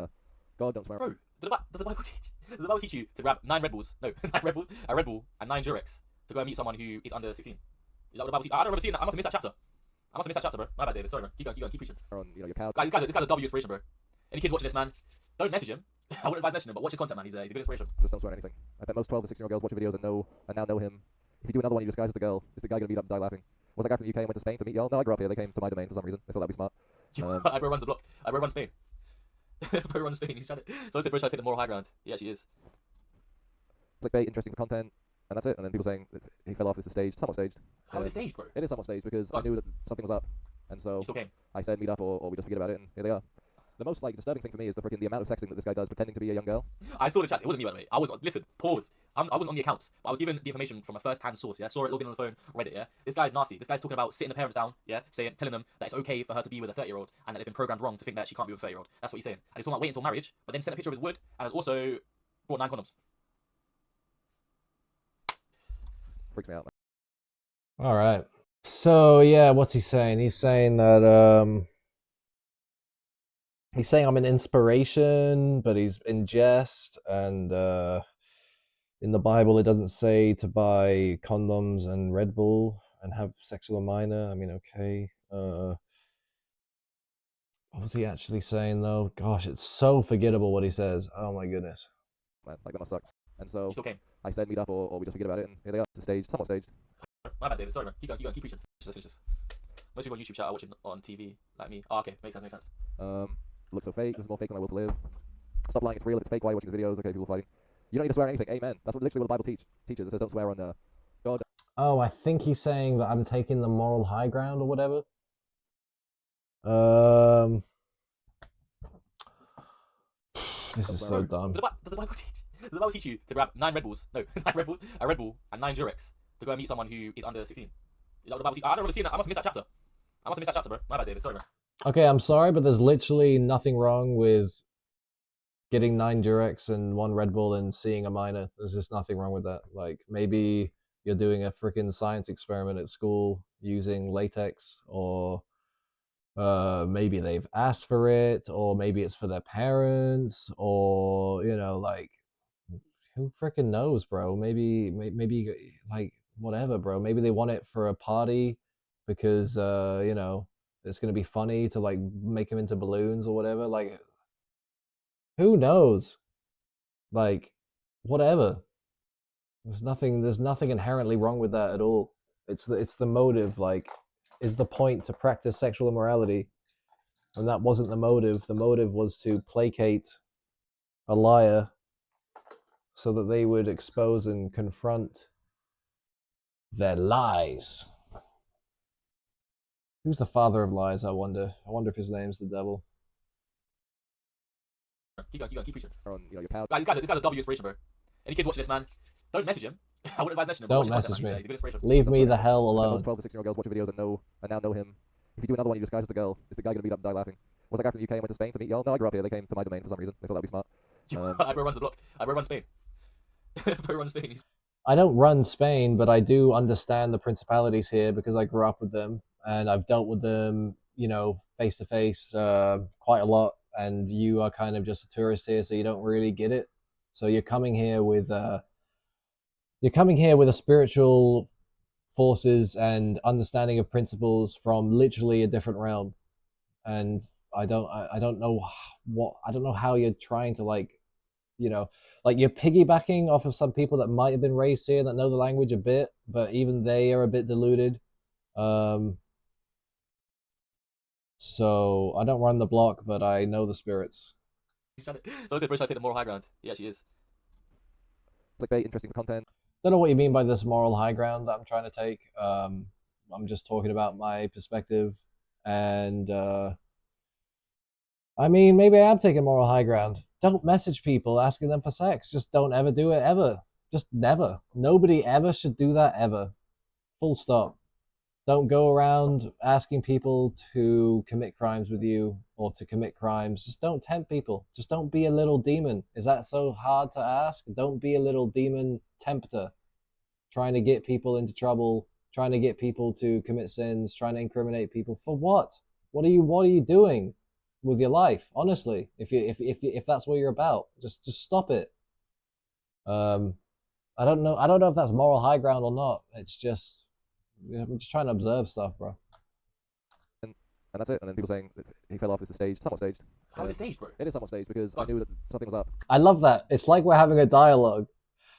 God. Don't swear. Bro, does the Bible teach? Does the Bible teach you to grab 9 Red Bulls? No, 9 Red Bulls, a Red Bull, and 9 Durex to go and meet someone who is under 16? Is that what the Bible teaches? I don't remember seeing that. I must have missed that chapter. Bro. My bad, David. Sorry, bro. Keep preaching. On your couch. Guys, this guy's a W inspiration, bro. Any kids watching this, man, don't message him. I wouldn't advise messaging him, but watch his content, man. He's a good inspiration. Just don't swear on anything. I bet most 12 to 16-year-old girls watch videos and now know him. If you do another one, you disguise as the girl. Is the guy gonna beat up and die laughing? Was that guy from the UK and went to Spain to meet y'all? No, I grew up here. They came to my domain for some reason. I thought that'd be smart. Bro runs the block. Bro runs Spain. Bro runs Spain. He's trying to. So I said, bro, trying to take the moral high ground. He actually is. Clickbait, interesting for content, and that's it. And then people saying that he fell off. This is staged, somewhat staged. How is it staged, bro? It is somewhat staged because I knew that something was up, and so You still came. I said meet up or we just forget about it, and here they are. The most disturbing thing for me is the amount of sexting that this guy does pretending to be a young girl. I saw the chat. It wasn't me, by the way. I was listen. Pause. I wasn't on the accounts, but I was given the information from a first-hand source. Yeah, saw it, logged in on the phone, read it. Yeah, this guy's nasty. This guy's talking about sitting the parents down. Yeah, telling them that it's okay for her to be with a 30-year-old and that they've been programmed wrong to think that she can't be with a 30-year-old. That's what he's saying. And he's talking about waiting until marriage, but then sent a picture of his wood and has also brought 9 condoms. Freaks me out, man. All right. So yeah, what's he saying? He's saying that he's saying I'm an inspiration, but he's in jest, and in the Bible it doesn't say to buy condoms and Red Bull and have sex with a minor. I mean, okay. What was he actually saying though? Gosh, it's so forgettable what he says. Oh my goodness. Man, like that must suck. And so You still came. I said meet up or we just forget about it, and here they are. It's staged, somewhat staged. My bad, David. Sorry, man. Keep going. Keep preaching. Let's finish this. Most people on YouTube chat are watching on TV, like me. Oh, okay, makes sense. Looks so fake. This is more fake than my will to live. Stop lying. It's real. If it's fake, why are you watching his videos? Okay, people fighting. You don't need to swear on anything. Amen. That's literally what the Bible teaches. It says don't swear on God. Oh, I think he's saying that I'm taking the moral high ground or whatever. This is so dumb. Does the Bible teach? the Bible teach you to grab 9 Red Bulls, no, 9 Red Bulls, a Red Bull, and 9 Durex to go and meet someone who is under 16. Is that what the Bible teach? I don't remember seeing that. I must have missed that chapter. I must have missed that chapter, bro. My bad, David. Sorry, bro. Okay, I'm sorry, but there's literally nothing wrong with getting 9 Durex and 1 Red Bull and seeing a minor. There's just nothing wrong with that. Like, maybe you're doing a freaking science experiment at school using latex, or maybe they've asked for it, or maybe it's for their parents, or, you know, like, who freaking knows, bro? Maybe like, whatever, bro. Maybe they want it for a party because you know, it's gonna be funny to like make them into balloons or whatever. Like, who knows? Like, whatever. There's nothing inherently wrong with that at all. It's the motive. Like, is the point to practice sexual immorality? And that wasn't the motive. The motive was to placate a liar so that they would expose and confront their lies. Who's the father of lies, I wonder? I wonder if his name's the devil. Keep preaching. On, you know, your pal. Guys, this guy's a W inspiration, bro. Any kids watching this, man, don't message him. I wouldn't advise messaging him. Don't message me. Leave me the hell alone. Most 12 to 16-year-old girls watch your videos and now know him. If you do another one, you disguise as the girl. Is the guy gonna meet up and die laughing? Was that guy from the UK and went to Spain to meet y'all? No, I grew up here. They came to my domain for some reason. They thought that'd be smart. Bro runs the block. Bro runs Spain. Bro runs Spain. I don't run Spain, but I do understand the principalities here because I grew up with them and I've dealt with them, you know, face to face quite a lot. And you are kind of just a tourist here, so you don't really get it. So you're coming here with a spiritual forces and understanding of principles from literally a different realm. And I don't know how you're trying to, like, you know, like, you're piggybacking off of some people that might have been raised here that know the language a bit, but even they are a bit deluded. So I don't run the block, but I know the spirits. So I said, first I take the moral high ground. Yeah, she is. Clickbait, interesting content. Don't know what you mean by this moral high ground that I'm trying to take. I'm just talking about my perspective, and I mean, maybe I am taking moral high ground. Don't message people asking them for sex. Just don't ever do it, ever. Just never. Nobody ever should do that, ever. Full stop. Don't go around asking people to commit crimes with you or to commit crimes. Just don't tempt people. Just don't be a little demon. Is that so hard to ask? Don't be a little demon tempter, trying to get people into trouble, trying to get people to commit sins, trying to incriminate people. For what? What are you doing with your life? Honestly, if that's what you're about, just stop it. I don't know if that's moral high ground or not. It's just, I'm just trying to observe stuff, bro. And that's it. And then people saying that he fell off. It's staged, somewhat staged. How is it staged, bro? It is somewhat staged because I knew that something was up. I love that. It's like we're having a dialogue.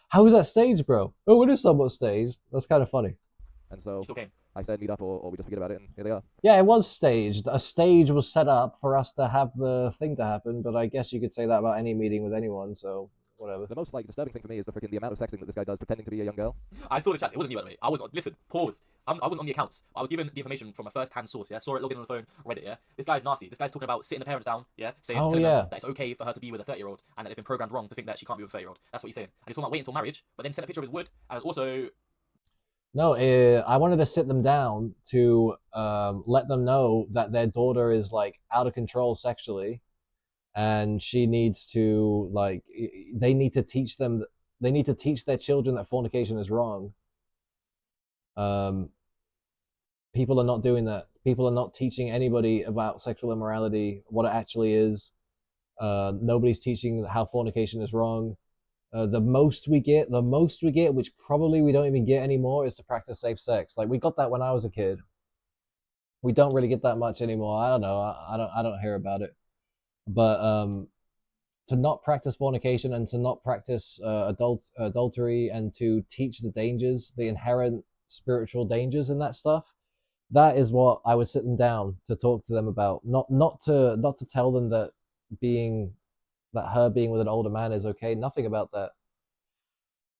How is that staged, bro? Oh, it is somewhat staged. That's kind of funny. And so You still came. I said meet up or we just forget about it, and here they are. Yeah, it was staged. A stage was set up for us to have the thing to happen, but I guess you could say that about any meeting with anyone, so whatever. The most like disturbing thing for me is the amount of sexting that this guy does pretending to be a young girl. I saw the chat. It wasn't me, by the way. I was not. Listen, pause. I wasn't on the accounts. I was given the information from a first-hand source. Yeah, saw it, logged in on the phone, read it. Yeah, this guy's nasty. This guy's talking about sitting the parents down. Yeah, saying telling them that it's okay for her to be with a 30-year-old and that they've been programmed wrong to think that she can't be with a 30-year-old. That's what he's saying. And he's talking about waiting until marriage, but then sent a picture of his wood and also. No, I wanted to sit them down to let them know that their daughter is, like, out of control sexually, and she needs to, like, they need to teach their children that fornication is wrong. People are not doing that. People are not teaching anybody about sexual immorality, what it actually is. Nobody's teaching how fornication is wrong. The most we get, which probably we don't even get anymore, is to practice safe sex. Like, we got that when I was a kid. We don't really get that much anymore. I don't know. I don't hear about it. But to not practice fornication and to not practice adultery and to teach the dangers, the inherent spiritual dangers in that stuff, that is what I would sit them down to talk to them about. Not to tell them that her being with an older man is okay. Nothing about that.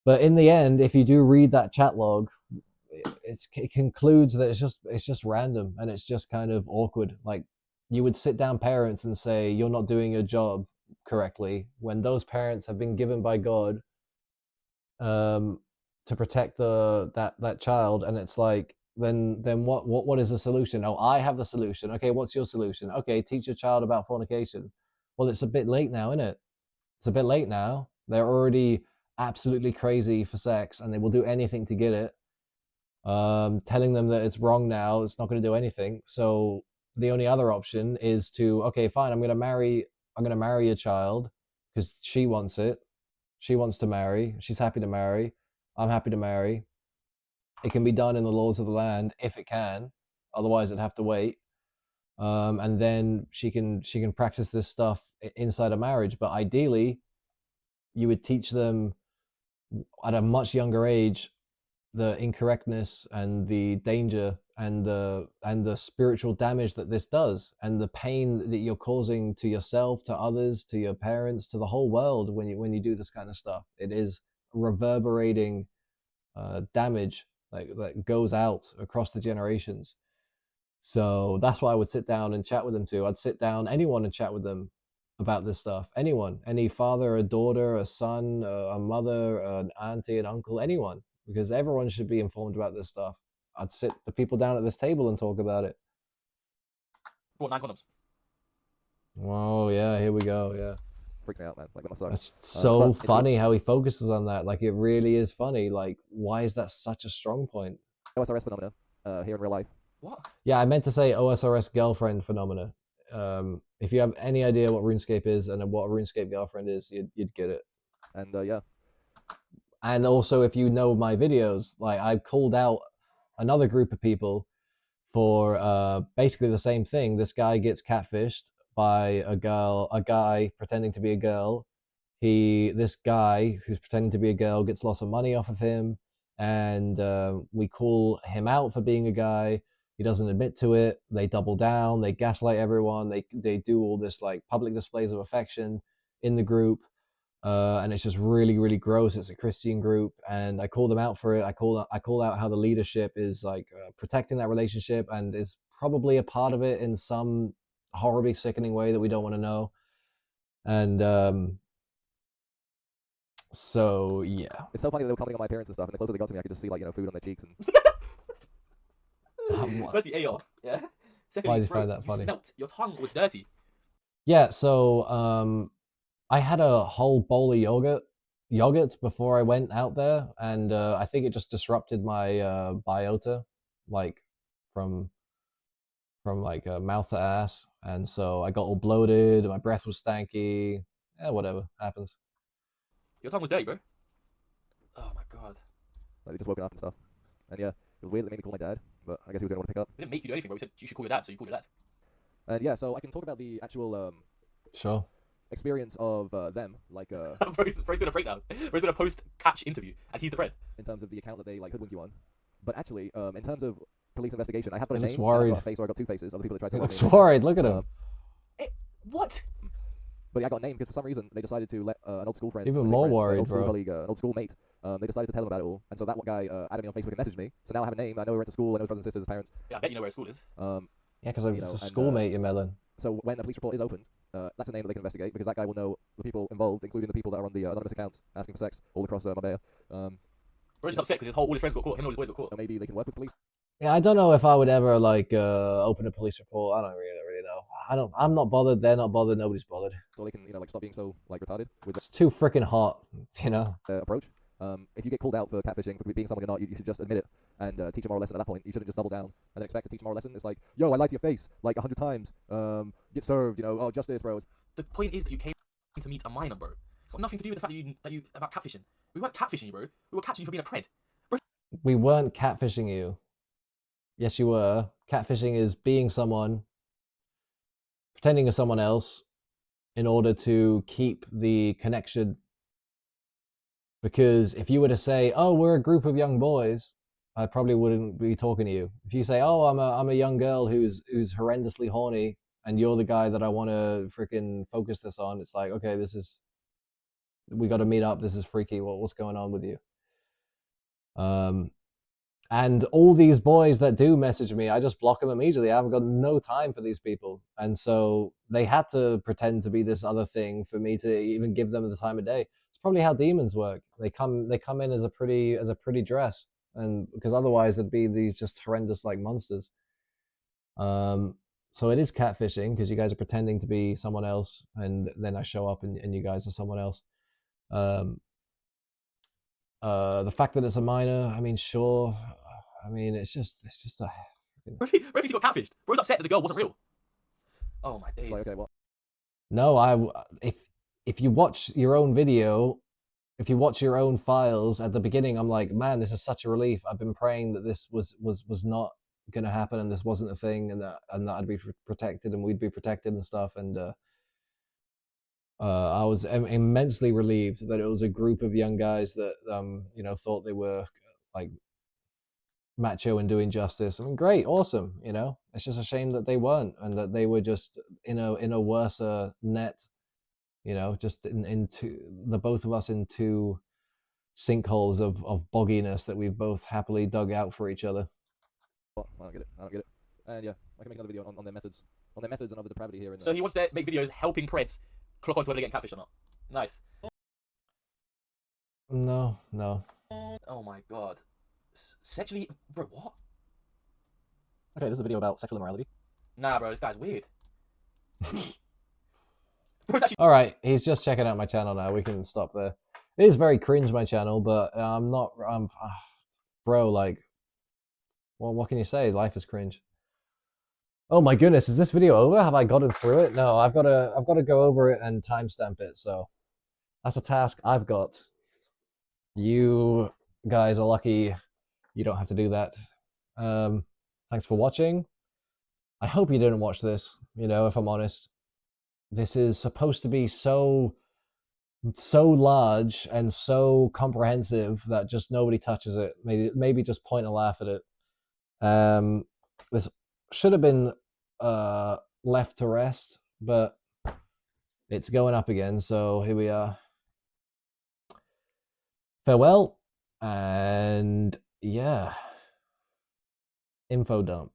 But in the end, if you do read that chat log, it concludes that it's just random and it's just kind of awkward. Like, you would sit down parents and say, you're not doing your job correctly, when those parents have been given by God to protect that child, and it's like, then what is the solution? Oh, I have the solution. Okay, what's your solution? Okay, teach your child about fornication. Well, it's a bit late now, isn't it? It's a bit late now. They're already absolutely crazy for sex, and they will do anything to get it. Telling them that it's wrong now, it's not going to do anything. So the only other option is to, okay, fine, I'm going to marry a child because she wants it. She wants to marry. She's happy to marry. I'm happy to marry. It can be done in the laws of the land if it can. Otherwise, it'd have to wait. And then she can practice this stuff inside a marriage. But ideally, you would teach them at a much younger age the incorrectness and the danger and the spiritual damage that this does, and the pain that you're causing to yourself, to others, to your parents, to the whole world when you do this kind of stuff. It is reverberating damage that goes out across the generations. So that's why I would sit down and chat with them too. I'd sit down, anyone, and chat with them about this stuff. Anyone, any father, a daughter, a son, a mother, an auntie, an uncle, anyone, because everyone should be informed about this stuff. I'd sit the people down at this table and talk about it. Brought 9 condoms. Oh yeah, here we go. Yeah, Freaked me out, man. Like that must suck. that's so but funny how he focuses on that. Like, it really is funny. Like, why is that such a strong point? OSRS phenomena here in real life. What? Yeah, I meant to say OSRS girlfriend phenomena. If you have any idea what RuneScape is and what a RuneScape girlfriend is, you'd get it. And yeah, And also, if you know my videos, like, I called out another group of people for basically the same thing. This guy gets catfished by a guy pretending to be a girl. This guy who's pretending to be a girl gets lots of money off of him, and we call him out for being a guy. He doesn't admit to it. They double down. They gaslight everyone. They do all this like public displays of affection in the group, and it's just really, really gross. It's a Christian group, and I call them out for it. I call out how the leadership is like protecting that relationship, and is probably a part of it in some horribly sickening way that we don't want to know. And so yeah, it's so funny that they were commenting on my appearance and stuff, and the closer they got to me, I could just see like food on their cheeks and. Firstly, Ayo. Yeah. Secondly, Why does he bro, find that you funny? smelt. Your tongue was dirty. Yeah, so I had a whole bowl of yogurt before I went out there, and I think it just disrupted my biota, like from like mouth to ass, and so I got all bloated. My breath was stanky. Yeah, whatever happens. Your tongue was dirty, bro. Oh my god. Like they just woken up and stuff. And yeah, it was weird that they made me call my dad, but I guess he was the only one to pick up. We didn't make you do anything, bro. We said you should call your dad, so you called your dad. And yeah, so I can talk about the actual Sure. experience of them, like Bro's doing a breakdown. Bro's doing a post-catch interview, and he's the bread. in terms of the account that they like hoodwinked you on. But actually, in terms of police investigation, I have got a He name. looks And I've worried. got a face, or I got two faces of the people that tried to He take looks my name. worried. Look at him. What? But yeah, I got a name because for some reason they decided to let an old school friend, Even I say more friend, an worried, old school bro. colleague, an old school mate. They decided to tell him about it all, and so that guy added me on Facebook and messaged me. So now I have a name. I know we went to school. I know his brothers and sisters, his parents. Yeah, I bet you know where school is. Yeah, because you it's know, a and, schoolmate, you melon. So when a police report is opened, that's a name that they can investigate because that guy will know the people involved, including the people that are on the anonymous accounts asking for sex all across Marbella. Bro's just upset because all his friends got caught. Him and all his boys got caught. Or maybe they can work with police. Yeah, I don't know if I would ever like open a police report. I don't really know. I'm not bothered. They're not bothered. Nobody's bothered. So they can, like stop being so like retarded with It's too freaking hot, you know. their approach. If you get called out for catfishing, for being someone you're not, you should just admit it and teach a moral lesson at that point. You shouldn't just double down and then expect to teach a moral lesson. It's like, yo, I lied to your face like 100 times. Get served, oh, justice, bro. The point is that you came to meet a minor, bro. It's got nothing to do with the fact that you about catfishing. We weren't catfishing you, bro. We were catching you for being a pred. We weren't catfishing you. Yes, you were. Catfishing is being someone, pretending as someone else, in order to keep the connection. Because if you were to say, "Oh, we're a group of young boys," I probably wouldn't be talking to you. If you say, "Oh, I'm a young girl who's horrendously horny," and you're the guy that I want to freaking focus this on, it's like, okay, we got to meet up. This is freaky. What's going on with you? And all these boys that do message me, I just block them immediately. I haven't got no time for these people. And so they had to pretend to be this other thing for me to even give them the time of day. It's probably how demons work. They come in as a pretty dress, and because otherwise they'd be these just horrendous like monsters. So it is catfishing because you guys are pretending to be someone else, and then I show up and you guys are someone else. The fact that it's a minor, I mean, sure. I mean, it's just a. What if he got catfished? Bro's upset that the girl wasn't real. Oh my days. It's like, okay, what? No, if you watch your own video, if you watch your own files at the beginning, I'm like, man, this is such a relief. I've been praying that this was not gonna happen and this wasn't a thing, and that I'd be protected and we'd be protected and stuff. And I was immensely relieved that it was a group of young guys that you know, thought they were like macho and doing justice. I mean, great, awesome. You know, it's just a shame that they weren't, and that they were just in a worse net. You know, just into the both of us in two sinkholes of bogginess that we've both happily dug out for each other. What? I don't get it. I don't get it. And yeah, I can make another video on their methods, and other depravity here. So he wants to make videos helping Preds clock onto whether they're getting catfished or not. Nice. No. Oh my god. Sexually, bro, what? Okay, this is a video about sexual immorality. Nah, bro, this guy's weird. Bro's actually All right, he's just checking out my channel now. We can stop there. It is very cringe, my channel, but I'm not. Bro, like, well, what can you say? Life is cringe. Oh my goodness, is this video over? Have I gotten through it? No, I've got to go over it and timestamp it. So that's a task I've got. You guys are lucky you don't have to do that. Thanks for watching. I hope you didn't watch this. You know, if I'm honest, this is supposed to be so large and so comprehensive that just nobody touches it. Maybe just point and laugh at it. This should have been left to rest, but it's going up again, so here we are. Farewell, and yeah, info dump.